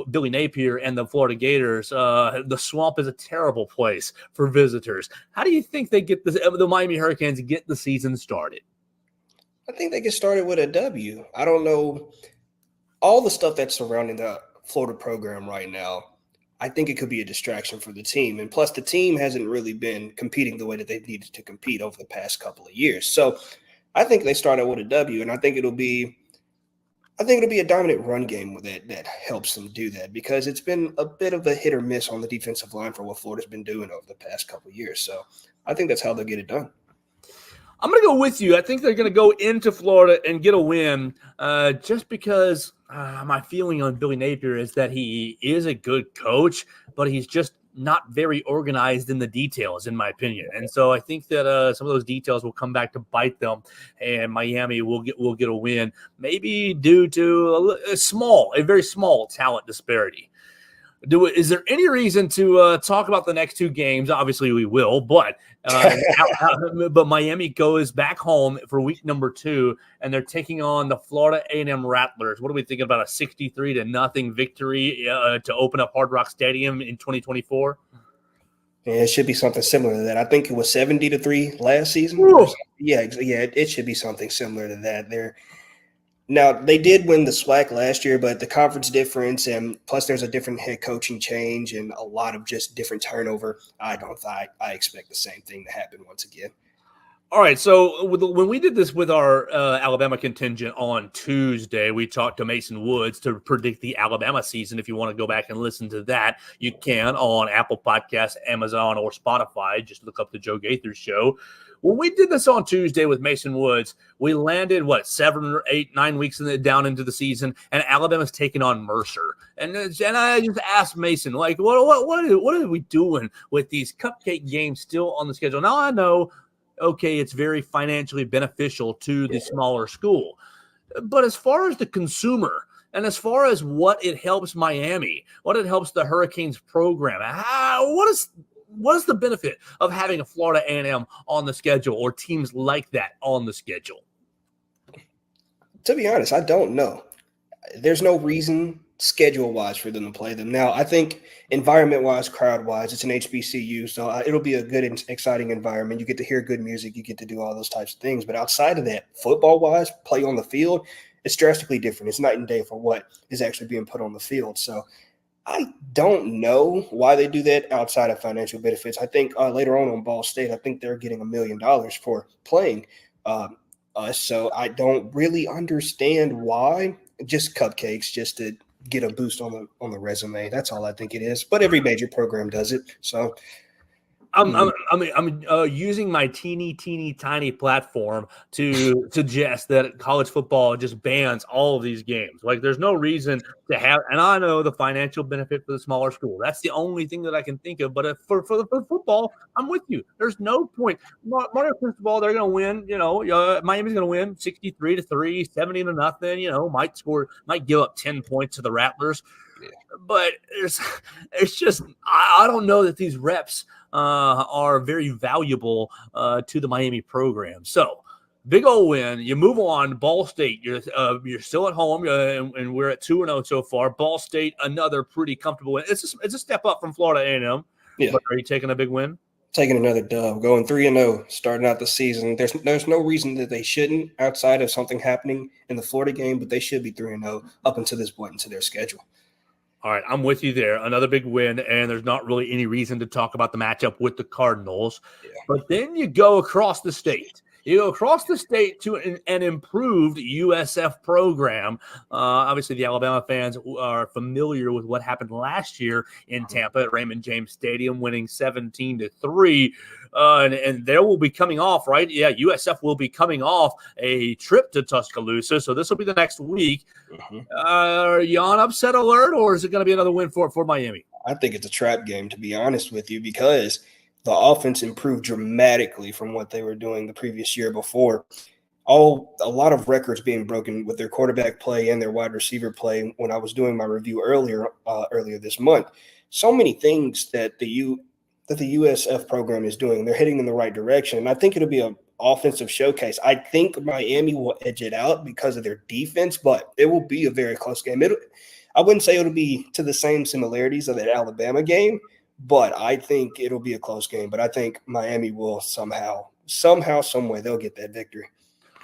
Billy Napier and the Florida Gators, the Swamp is a terrible place for visitors. How do you think they get the Miami Hurricanes get the season started? I think they get started with a W. I don't know all the stuff that's surrounding the Florida program right now. I think it could be a distraction for the team. And plus, the team hasn't really been competing the way that they've needed to compete over the past couple of years. So I think they start out with a W, and I think it'll be a dominant run game that helps them do that, because it's been a bit of a hit or miss on the defensive line for what Florida's been doing over the past couple of years. So I think that's how they'll get it done. I'm going to go with you. I think they're going to go into Florida and get a win just because my feeling on Billy Napier is that he is a good coach, but he's just not very organized in the details, in my opinion. And so I think that some of those details will come back to bite them, and Miami will get a win, maybe due to a very small talent disparity. Is there any reason to talk about the next two games? Obviously, we will, but Miami goes back home for week number 2, and they're taking on the Florida A&M Rattlers. What are we thinking about, a 63-0 victory to open up Hard Rock Stadium in 2024? Yeah, it should be something similar to that. I think it was 70-3 last season. Yeah, it should be something similar to that. Now, they did win the SWAC last year, but the conference difference, and plus there's a different head coaching change and a lot of just different turnover. I expect the same thing to happen once again. All right, so when we did this with our Alabama contingent on Tuesday, we talked to Mason Woods to predict the Alabama season. If you want to go back and listen to that, you can on Apple Podcasts, Amazon, or Spotify. Just look up the Joe Gaither Show. When we did this on Tuesday with Mason Woods, we landed, 7 or 8, 9 weeks down into the season, and Alabama's taking on Mercer. And I just asked Mason, what are we doing with these cupcake games still on the schedule? Now I know, okay, it's very financially beneficial to the smaller school. But as far as the consumer, and as far as what it helps Miami, what it helps the Hurricanes program, what is the benefit of having a Florida A&M on the schedule, or teams like that on the schedule? To be honest, I don't know. There's no reason schedule-wise for them to play them. Now, I think environment-wise, crowd-wise, it's an HBCU, so it'll be a good and exciting environment. You get to hear good music. You get to do all those types of things. But outside of that, football-wise, play on the field, it's drastically different. It's night and day for what is actually being put on the field. So I don't know why they do that outside of financial benefits. I think later on Ball State, I think they're getting $1 million for playing us. So I don't really understand why. Just cupcakes, just to get a boost on the resume. That's all I think it is. But every major program does it. So I'm using my teeny tiny platform to suggest that college football just bans all of these games. Like, there's no reason to have, and I know the financial benefit for the smaller school. That's the only thing that I can think of. But for football, I'm with you. There's no point. Mario Cristobal, they're going to win. Miami's going to win 63-3, 70-0. Might give up 10 points to the Rattlers. Yeah. But it's just I don't know that these reps are very valuable to the Miami program. So big old win. You move on. Ball State, you're still at home, and we're at 2-0 so far. Ball State, another pretty comfortable win. It's a step up from Florida A&M. Yeah. But are you taking a big win? Taking another dub, going 3-0, starting out the season. There's no reason that they shouldn't, outside of something happening in the Florida game, but they should be 3-0 up until this point into their schedule. All right, I'm with you there. Another big win, and there's not really any reason to talk about the matchup with the Cardinals. Yeah. But then you go across the state. You go across the state to an improved USF program. Obviously, the Alabama fans are familiar with what happened last year in Tampa at Raymond James Stadium, winning 17-3. And they will be coming off, right? Yeah, USF will be coming off a trip to Tuscaloosa. So this will be the next week. Are you on upset alert, or is it going to be another win for Miami? I think it's a trap game, to be honest with you, because the offense improved dramatically from what they were doing the previous year before. A lot of records being broken with their quarterback play and their wide receiver play when I was doing my review earlier this month. So many things that the USF program is doing, they're heading in the right direction. And I think it'll be an offensive showcase. I think Miami will edge it out because of their defense, but it will be a very close game. I wouldn't say it'll be to the same similarities of that Alabama game, but I think it'll be a close game. But I think Miami will somehow, some way, they'll get that victory.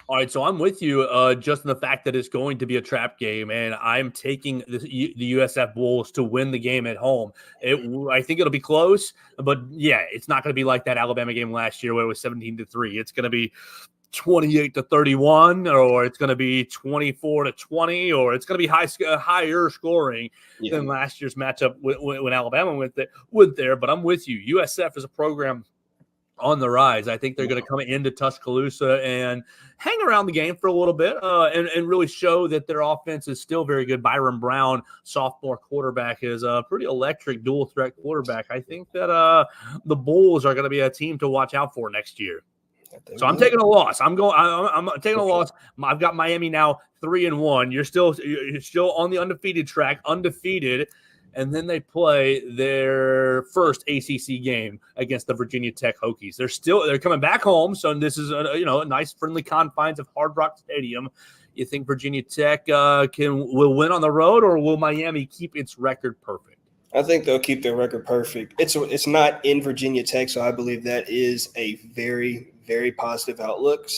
All right, so I'm with you just in the fact that it's going to be a trap game, and I'm taking the USF Bulls to win the game at home. I think it'll be close, but yeah, it's not going to be like that Alabama game last year where it was 17-3. It's going to be 28-31, or it's going to be 24-20, or it's going to be higher scoring than last year's matchup when Alabama went there. But I'm with you. USF is a program on the rise. I think they're going to come into Tuscaloosa and hang around the game for a little bit and really show that their offense is still very good. Byron Brown, sophomore quarterback, is a pretty electric dual threat quarterback. I think that the Bulls are going to be a team to watch out for next year. So I'm taking a loss. I'm taking a loss. I've got Miami now 3-1. You're still on the undefeated track, undefeated. And then they play their first ACC game against the Virginia Tech Hokies. They're coming back home, so this is a nice friendly confines of Hard Rock Stadium. You think Virginia Tech will win on the road, or will Miami keep its record perfect? I think they'll keep their record perfect. It's not in Virginia Tech, so I believe that is a very, very positive outlook.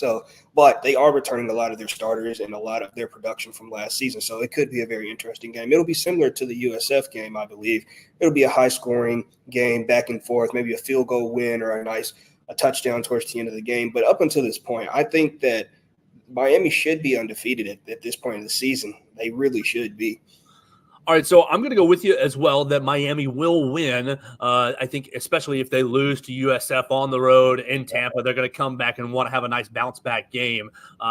But they are returning a lot of their starters and a lot of their production from last season, so it could be a very interesting game. It'll be similar to the USF game, I believe. It'll be a high-scoring game, back and forth, maybe a field goal win or a touchdown towards the end of the game. But up until this point, I think that Miami should be undefeated at this point in the season. They really should be. All right, so I'm going to go with you as well that Miami will win. I think especially if they lose to USF on the road in Tampa, they're going to come back and want to have a nice bounce-back game.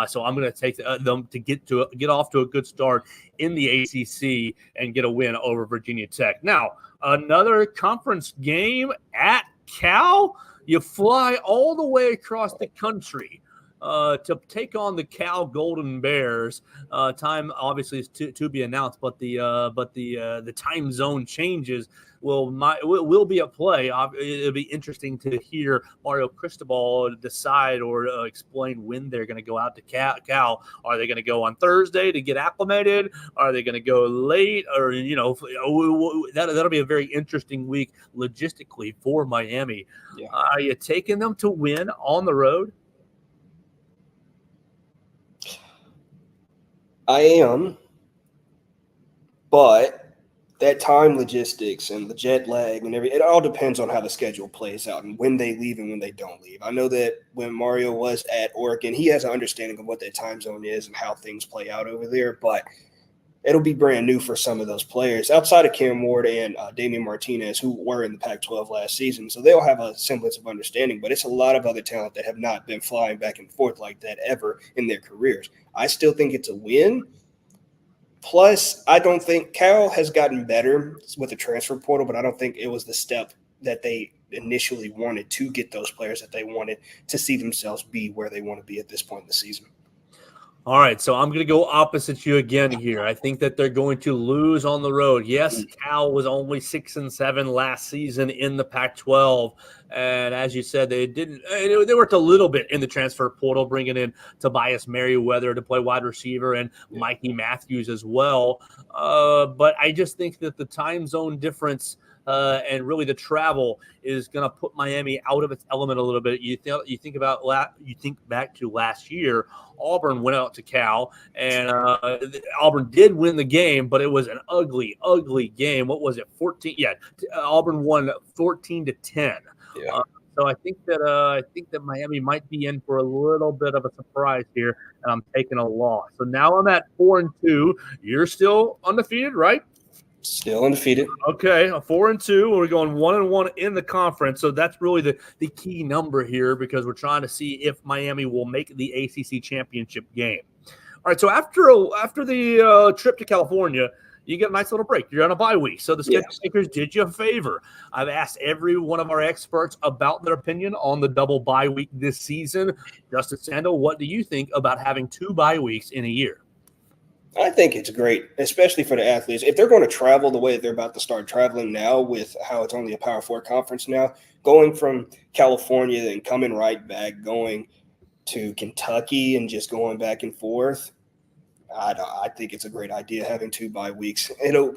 So I'm going to take them to get off to a good start in the ACC and get a win over Virginia Tech. Now, another conference game at Cal. You fly all the way across the country to take on the Cal Golden Bears. Time obviously is to be announced, but the time zone changes will be at play. It'll be interesting to hear Mario Cristobal decide or explain when they're going to go out to Cal. Are they going to go on Thursday to get acclimated? Are they going to go late? Or that'll be a very interesting week logistically for Miami. Yeah. Are you taking them to win on the road? I am, but that time logistics and the jet lag and everything, it all depends on how the schedule plays out and when they leave and when they don't leave. I know that when Mario was at Oregon, he has an understanding of what that time zone is and how things play out over there, but it'll be brand new for some of those players outside of Cam Ward and Damian Martinez, who were in the Pac-12 last season. So they'll have a semblance of understanding, but it's a lot of other talent that have not been flying back and forth like that ever in their careers. I still think it's a win. Plus, I don't think Cal has gotten better with the transfer portal, but I don't think it was the step that they initially wanted to get those players that they wanted to see themselves be where they want to be at this point in the season. All right, so I'm going to go opposite you again here. I think that they're going to lose on the road. Yes, Cal was only 6-7 last season in the Pac-12, and as you said, they worked a little bit in the transfer portal, bringing in Tobias Merriweather to play wide receiver and Mikey Matthews as well. But I just think that the time zone difference and really the travel is going to put Miami out of its element a little bit. You think back to last year. Auburn went out to Cal, and Auburn did win the game, but it was an ugly, ugly game. What was it? 14? Yeah, Auburn won 14-10. Yeah. So I think that Miami might be in for a little bit of a surprise here, and I'm taking a loss. So now I'm at 4-2. You're still undefeated, right? Still undefeated. Okay, 4-2. We're going 1-1 in the conference. So that's really the key number here, because we're trying to see if Miami will make the ACC championship game. All right. So after the trip to California, you get a nice little break. You're on a bye week. So the schedule makers did you a favor. I've asked every one of our experts about their opinion on the double bye week this season. Justin Sandle, what do you think about having 2 bye weeks in a year? I think it's great, especially for the athletes. If they're going to travel the way they're about to start traveling now, with how it's only a Power 4 conference now, going from California and coming right back, going to Kentucky and just going back and forth, I think it's a great idea having 2 bye weeks. It'll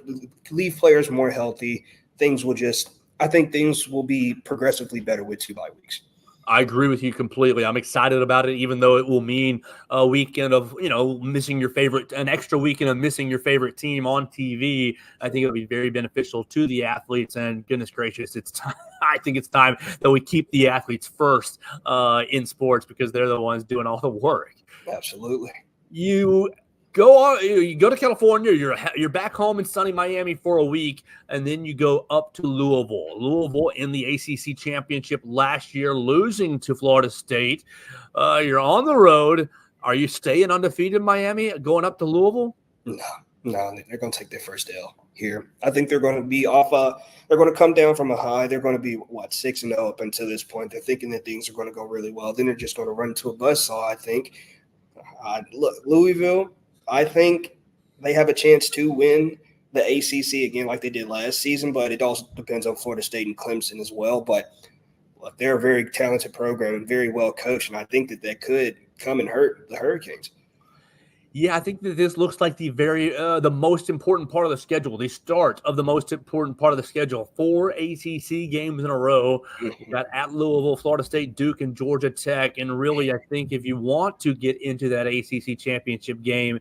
leave players more healthy. I think things will be progressively better with 2 bye weeks. I agree with you completely. I'm excited about it, even though it will mean a weekend of, missing an extra weekend of missing your favorite team on TV. I think it'll be very beneficial to the athletes, and goodness gracious, it's time. I think it's time that we keep the athletes first in sports, because they're the ones doing all the work. Absolutely. You go to California, you're back home in sunny Miami for a week, and then you go up to Louisville in the ACC championship last year, losing to Florida State. You're on the road. Are you staying undefeated in Miami, going up to Louisville? No, they're going to take their first L here. I think they're going to be off. They're going to come down from a high. They're going to be 6-0 up until this point. They're thinking that things are going to go really well. Then they're just going to run into a buzzsaw, I think. Look, Louisville, I think they have a chance to win the ACC again like they did last season, but it also depends on Florida State and Clemson as well. But look, they're a very talented program and very well coached, and I think that could come and hurt the Hurricanes. Yeah, I think that this looks like the most important part of the schedule, the start of the most important part of the schedule. 4 ACC games in a row. We've got at Louisville, Florida State, Duke, and Georgia Tech. And really, I think if you want to get into that ACC championship game,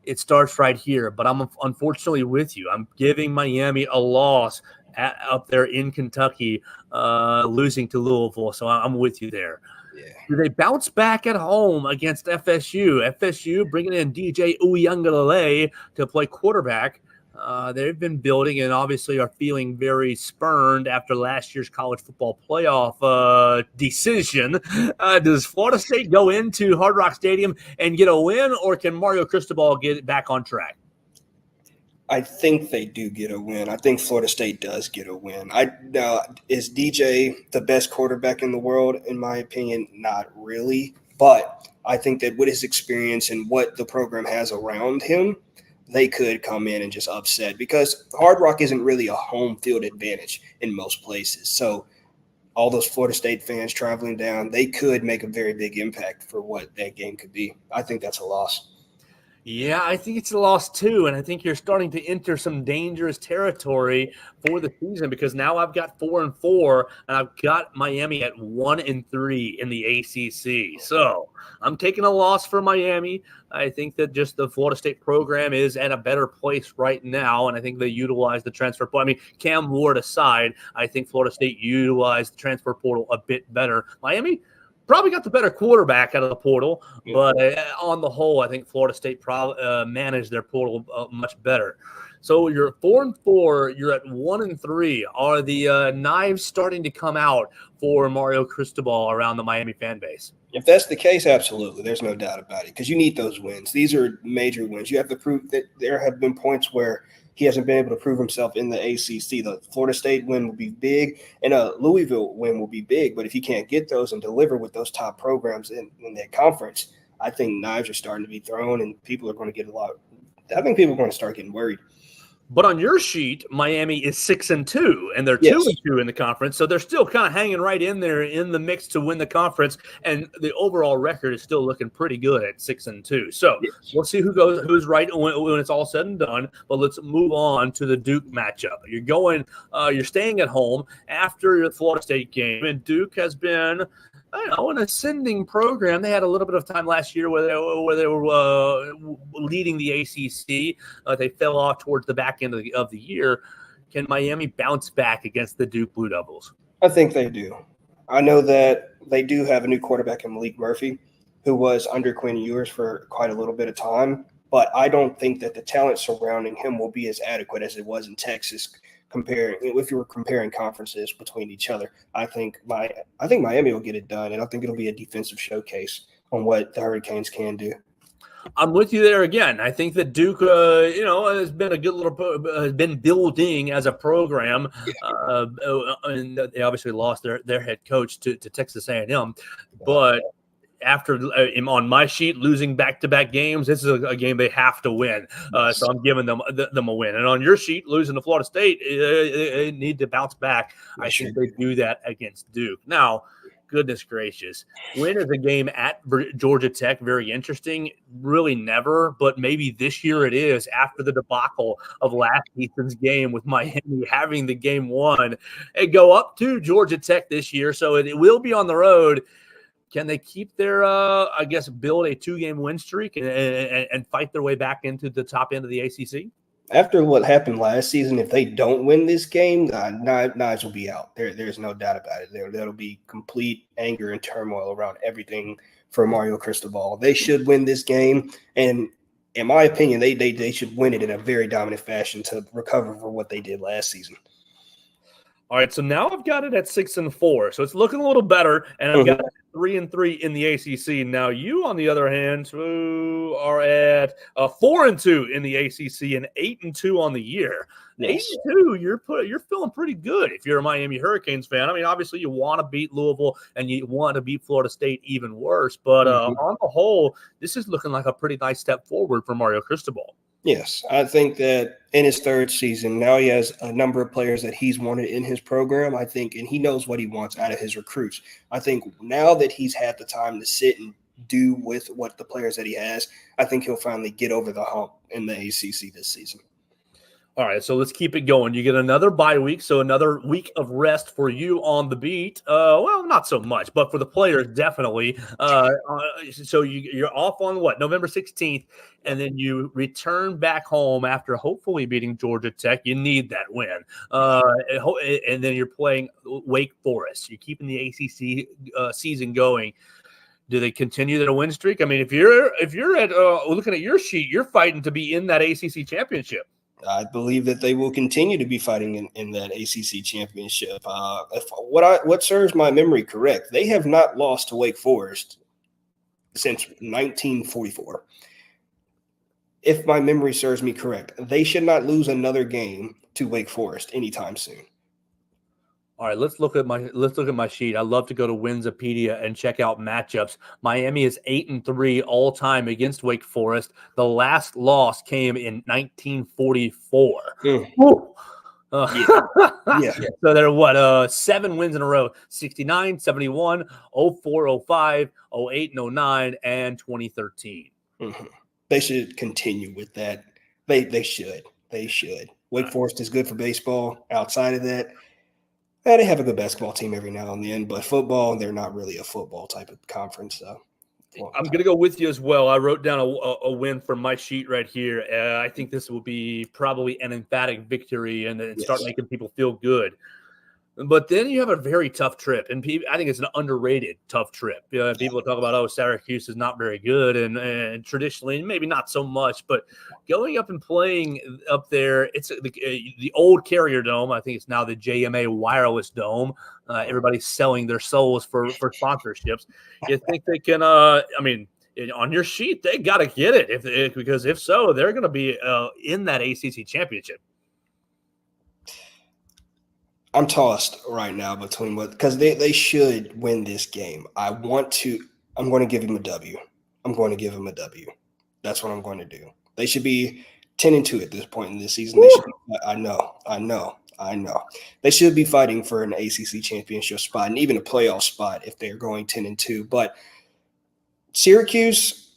it starts right here. But I'm unfortunately with you. I'm giving Miami a loss up there in Kentucky, losing to Louisville. So I'm with you there. Yeah. Do they bounce back at home against FSU? FSU bringing in DJ Uiagalelei to play quarterback. They've been building and obviously are feeling very spurned after last year's college football playoff decision. Does Florida State go into Hard Rock Stadium and get a win, or can Mario Cristobal get it back on track? I think they do get a win. I think Florida State does get a win. Is DJ the best quarterback in the world? In my opinion, not really. But I think that with his experience and what the program has around him, they could come in and just upset, because Hard Rock isn't really a home field advantage in most places. So all those Florida State fans traveling down, they could make a very big impact for what that game could be. I think that's a loss. Yeah, I think it's a loss too, and I think you're starting to enter some dangerous territory for the season, because now I've got 4-4, and I've got Miami at 1-3 in the ACC. So I'm taking a loss for Miami. I think that just the Florida State program is at a better place right now, and I think they utilize the transfer portal. I mean, Cam Ward aside, I think Florida State utilized the transfer portal a bit better. Miami probably got the better quarterback out of the portal, but on the whole, I think Florida State managed their portal much better. So you're 4-4, you're at 1-3. Are the knives starting to come out for Mario Cristobal around the Miami fan base? If that's the case, absolutely. There's no doubt about it, because you need those wins. These are major wins. You have to prove that there have been points where he hasn't been able to prove himself in the ACC. The Florida State win will be big, and a Louisville win will be big. But if he can't get those and deliver with those top programs in that conference, I think knives are starting to be thrown, and people are going to get I think people are going to start getting worried. But on your sheet, Miami is 6-2, and they're Yes. 2-2 in the conference, so they're still kind of hanging right in there in the mix to win the conference. And the overall record is still looking pretty good at 6-2. So Yes. we'll see who's right when it's all said and done. But let's move on to the Duke matchup. You're staying at home after your Florida State game, and Duke has been, an ascending program. They had a little bit of time last year where they were leading the ACC. They fell off towards the back end of the year. Can Miami bounce back against the Duke Blue Devils? I think they do. I know that they do have a new quarterback in Malik Murphy, who was under Quinn Ewers for quite a little bit of time. But I don't think that the talent surrounding him will be as adequate as it was in Texas. If you were comparing conferences between each other, I think Miami will get it done, and I think it'll be a defensive showcase on what the Hurricanes can do. I'm with you there again. I think that Duke, has been a good has been building as a program, and they obviously lost their head coach to Texas A&M, but after on my sheet losing back-to-back games, this is a game they have to win. So I'm giving them a win. And on your sheet, losing to Florida State, they need to bounce back. I think they do that against Duke. Now, goodness gracious, when is a game at Georgia Tech very interesting? Really never, but maybe this year it is after the debacle of last season's game with Miami having the game won and go up to Georgia Tech this year. So it will be on the road. Can they keep their, build a 2-game win streak and fight their way back into the top end of the ACC? After what happened last season, if they don't win this game, Knives will be out. There's no doubt about it. There'll be complete anger and turmoil around everything for Mario Cristobal. They should win this game, and in my opinion, they should win it in a very dominant fashion to recover for what they did last season. All right, so now I've got it at 6-4, so it's looking a little better, and I've got 3-3 in the ACC. Now you, on the other hand, are at 4-2 in the ACC and 8-2 on the year. Yes. 8-2, you're feeling pretty good if you're a Miami Hurricanes fan. I mean, obviously you want to beat Louisville and you want to beat Florida State even worse, but on the whole, this is looking like a pretty nice step forward for Mario Cristobal. Yes, I think that in his third season, now he has a number of players that he's wanted in his program, I think, and he knows what he wants out of his recruits. I think now that he's had the time to sit and do with what the players that he has, I think he'll finally get over the hump in the ACC this season. All right, so let's keep it going. You get another bye week, so another week of rest for you on the beat. Well, not so much, but for the players, definitely. So you're off on November 16th, and then you return back home after hopefully beating Georgia Tech. You need that win. And then you're playing Wake Forest. You're keeping the ACC season going. Do they continue their win streak? I mean, if you're at looking at your sheet, you're fighting to be in that ACC championship. I believe that they will continue to be fighting in that ACC championship. What serves my memory correct, they have not lost to Wake Forest since 1944. If my memory serves me correct, they should not lose another game to Wake Forest anytime soon. All right, let's look at my sheet. I love to go to Winsipedia and check out matchups. Miami is 8-3 all time against Wake Forest. The last loss came in 1944. Yeah. So they're 7 wins in a row: 69, 71, 04, 05, 08, 09, and 2013. Mm-hmm. They should continue with that. They should. Wake Forest is good for baseball. Outside of that, they have a good basketball team every now and then, but football, they're not really a football type of conference. So I'm going to go with you as well. I wrote down a win from my sheet right here. I think this will be probably an emphatic victory and start making people feel good. But then you have a very tough trip, and I think it's an underrated tough trip. People talk about, Syracuse is not very good, and traditionally, maybe not so much. But going up and playing up there, it's the old Carrier Dome. I think it's now the JMA Wireless Dome. Everybody's selling their souls for sponsorships. You think they can? On your sheet, they got to get it because if so, they're going to be in that ACC championship. I'm tossed right now between because they should win this game. I'm going to give them a W. That's what I'm going to do. They should be 10-2 at this point in this season. They should, I know. They should be fighting for an ACC championship spot and even a playoff spot if they're going 10-2. But Syracuse,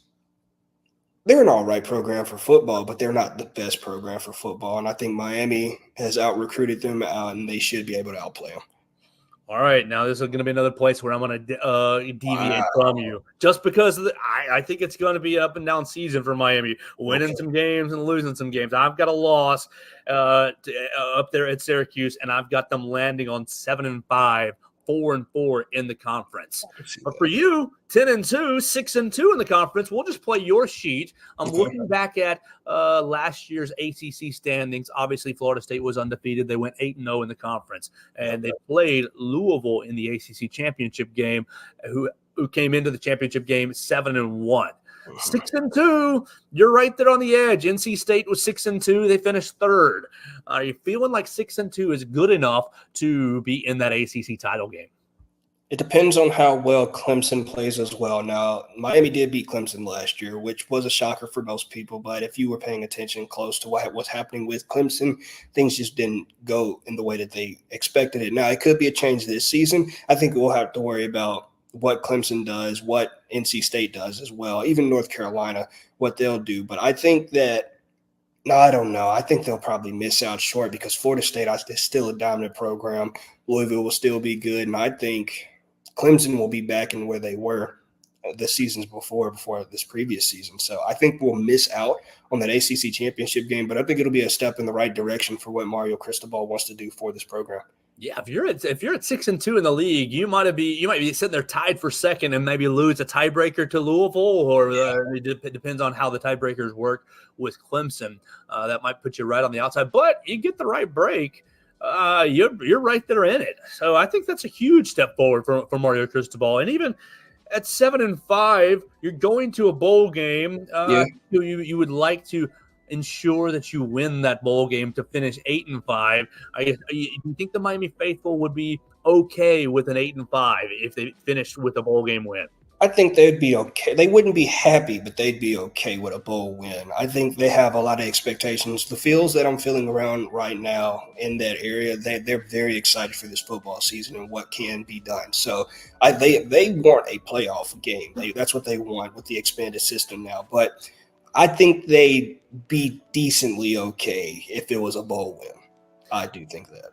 they're an all right program for football, but they're not the best program for football. And I think Miami has out-recruited them out, and they should be able to outplay them. All right, now this is going to be another place where I'm going to deviate from you, just because I think it's going to be an up and down season for Miami, winning some games and losing some games. I've got a loss up there at Syracuse, and I've got them landing on 7-5, 4-4 in the conference. But for you, 10-2, 6-2 in the conference. We'll just play your sheet. I'm looking back at last year's ACC standings. Obviously, Florida State was undefeated. They went 8-0 in the conference, and they played Louisville in the ACC championship game, who came into the championship game 7-1. 6-2, you're right there on the edge. NC State was 6-2. They finished third. Are you feeling like 6-2 is good enough to be in that ACC title game? It depends on how well Clemson plays as well. Now, Miami did beat Clemson last year, which was a shocker for most people. But if you were paying attention close to what was happening with Clemson, things just didn't go in the way that they expected it. Now, it could be a change this season. I think we'll have to worry about what Clemson does, what NC State does as well, even North Carolina, what they'll do. But I think that – no, I don't know. I think they'll probably miss out short because Florida State is still a dominant program. Louisville will still be good. And I think Clemson will be back in where they were the seasons before this previous season. So I think we'll miss out on that ACC championship game, but I think it'll be a step in the right direction for what Mario Cristobal wants to do for this program. Yeah, if you're at 6-2 in the league, you might be sitting there tied for second and maybe lose a tiebreaker to Louisville, or it depends on how the tiebreakers work with Clemson. That might put you right on the outside, but you get the right break. You're right there in it. So I think that's a huge step forward for Mario Cristobal. And even at 7-5, you're going to a bowl game. You would like to ensure that you win that bowl game to finish 8-5. Do you think the Miami faithful would be okay with an 8-5 if they finished with a bowl game win? I think they'd be okay. They wouldn't be happy, but they'd be okay with a bowl win. I think they have a lot of expectations. The feels that I'm feeling around right now in that area, they're very excited for this football season and what can be done. So they want a playoff game. That's what they want with the expanded system now. But I think they'd be decently okay if it was a bowl win. I do think that.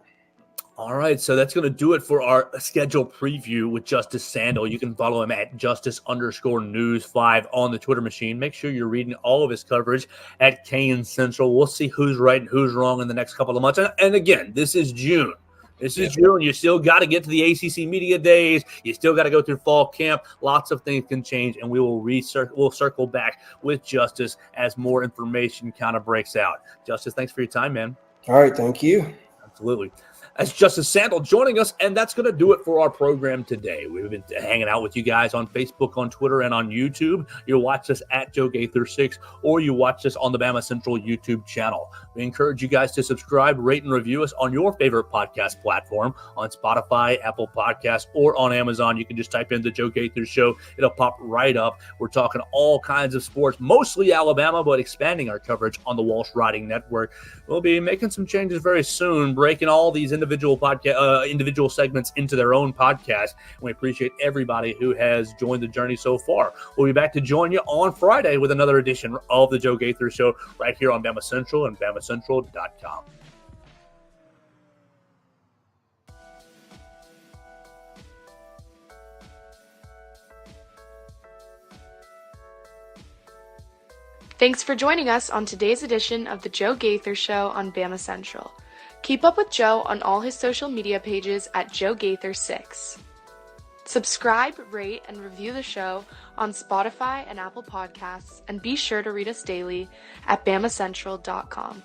All right, so that's going to do it for our schedule preview with Justice Sandle. You can follow him at Justice_News5 on the Twitter machine. Make sure you're reading all of his coverage at Kane Central. We'll see who's right and who's wrong in the next couple of months. And again, this is June. June. You still got to get to the ACC Media Days. You still got to go through fall camp. Lots of things can change, and we'll circle back with Justice as more information kind of breaks out. Justice, thanks for your time, man. All right, thank you. Absolutely. That's Justice Sandle joining us, and that's going to do it for our program today. We've been hanging out with you guys on Facebook, on Twitter, and on YouTube. You'll watch us at Joe Gaither 6, or you watch us on the Bama Central YouTube channel. We encourage you guys to subscribe, rate, and review us on your favorite podcast platform, on Spotify, Apple Podcasts, or on Amazon. You can just type in the Joe Gaither Show. It'll pop right up. We're talking all kinds of sports, mostly Alabama, but expanding our coverage on the Walsh Riding Network. We'll be making some changes very soon, breaking all these individual segments into their own podcast. And we appreciate everybody who has joined the journey so far. We'll be back to join you on Friday with another edition of the Joe Gaither Show right here on Bama Central and BamaCentral.com. Thanks for joining us on today's edition of the Joe Gaither Show on Bama Central. Keep up with Joe on all his social media pages at Joe Gaither 6. Subscribe, rate, and review the show on Spotify and Apple Podcasts, and be sure to read us daily at BamaCentral.com.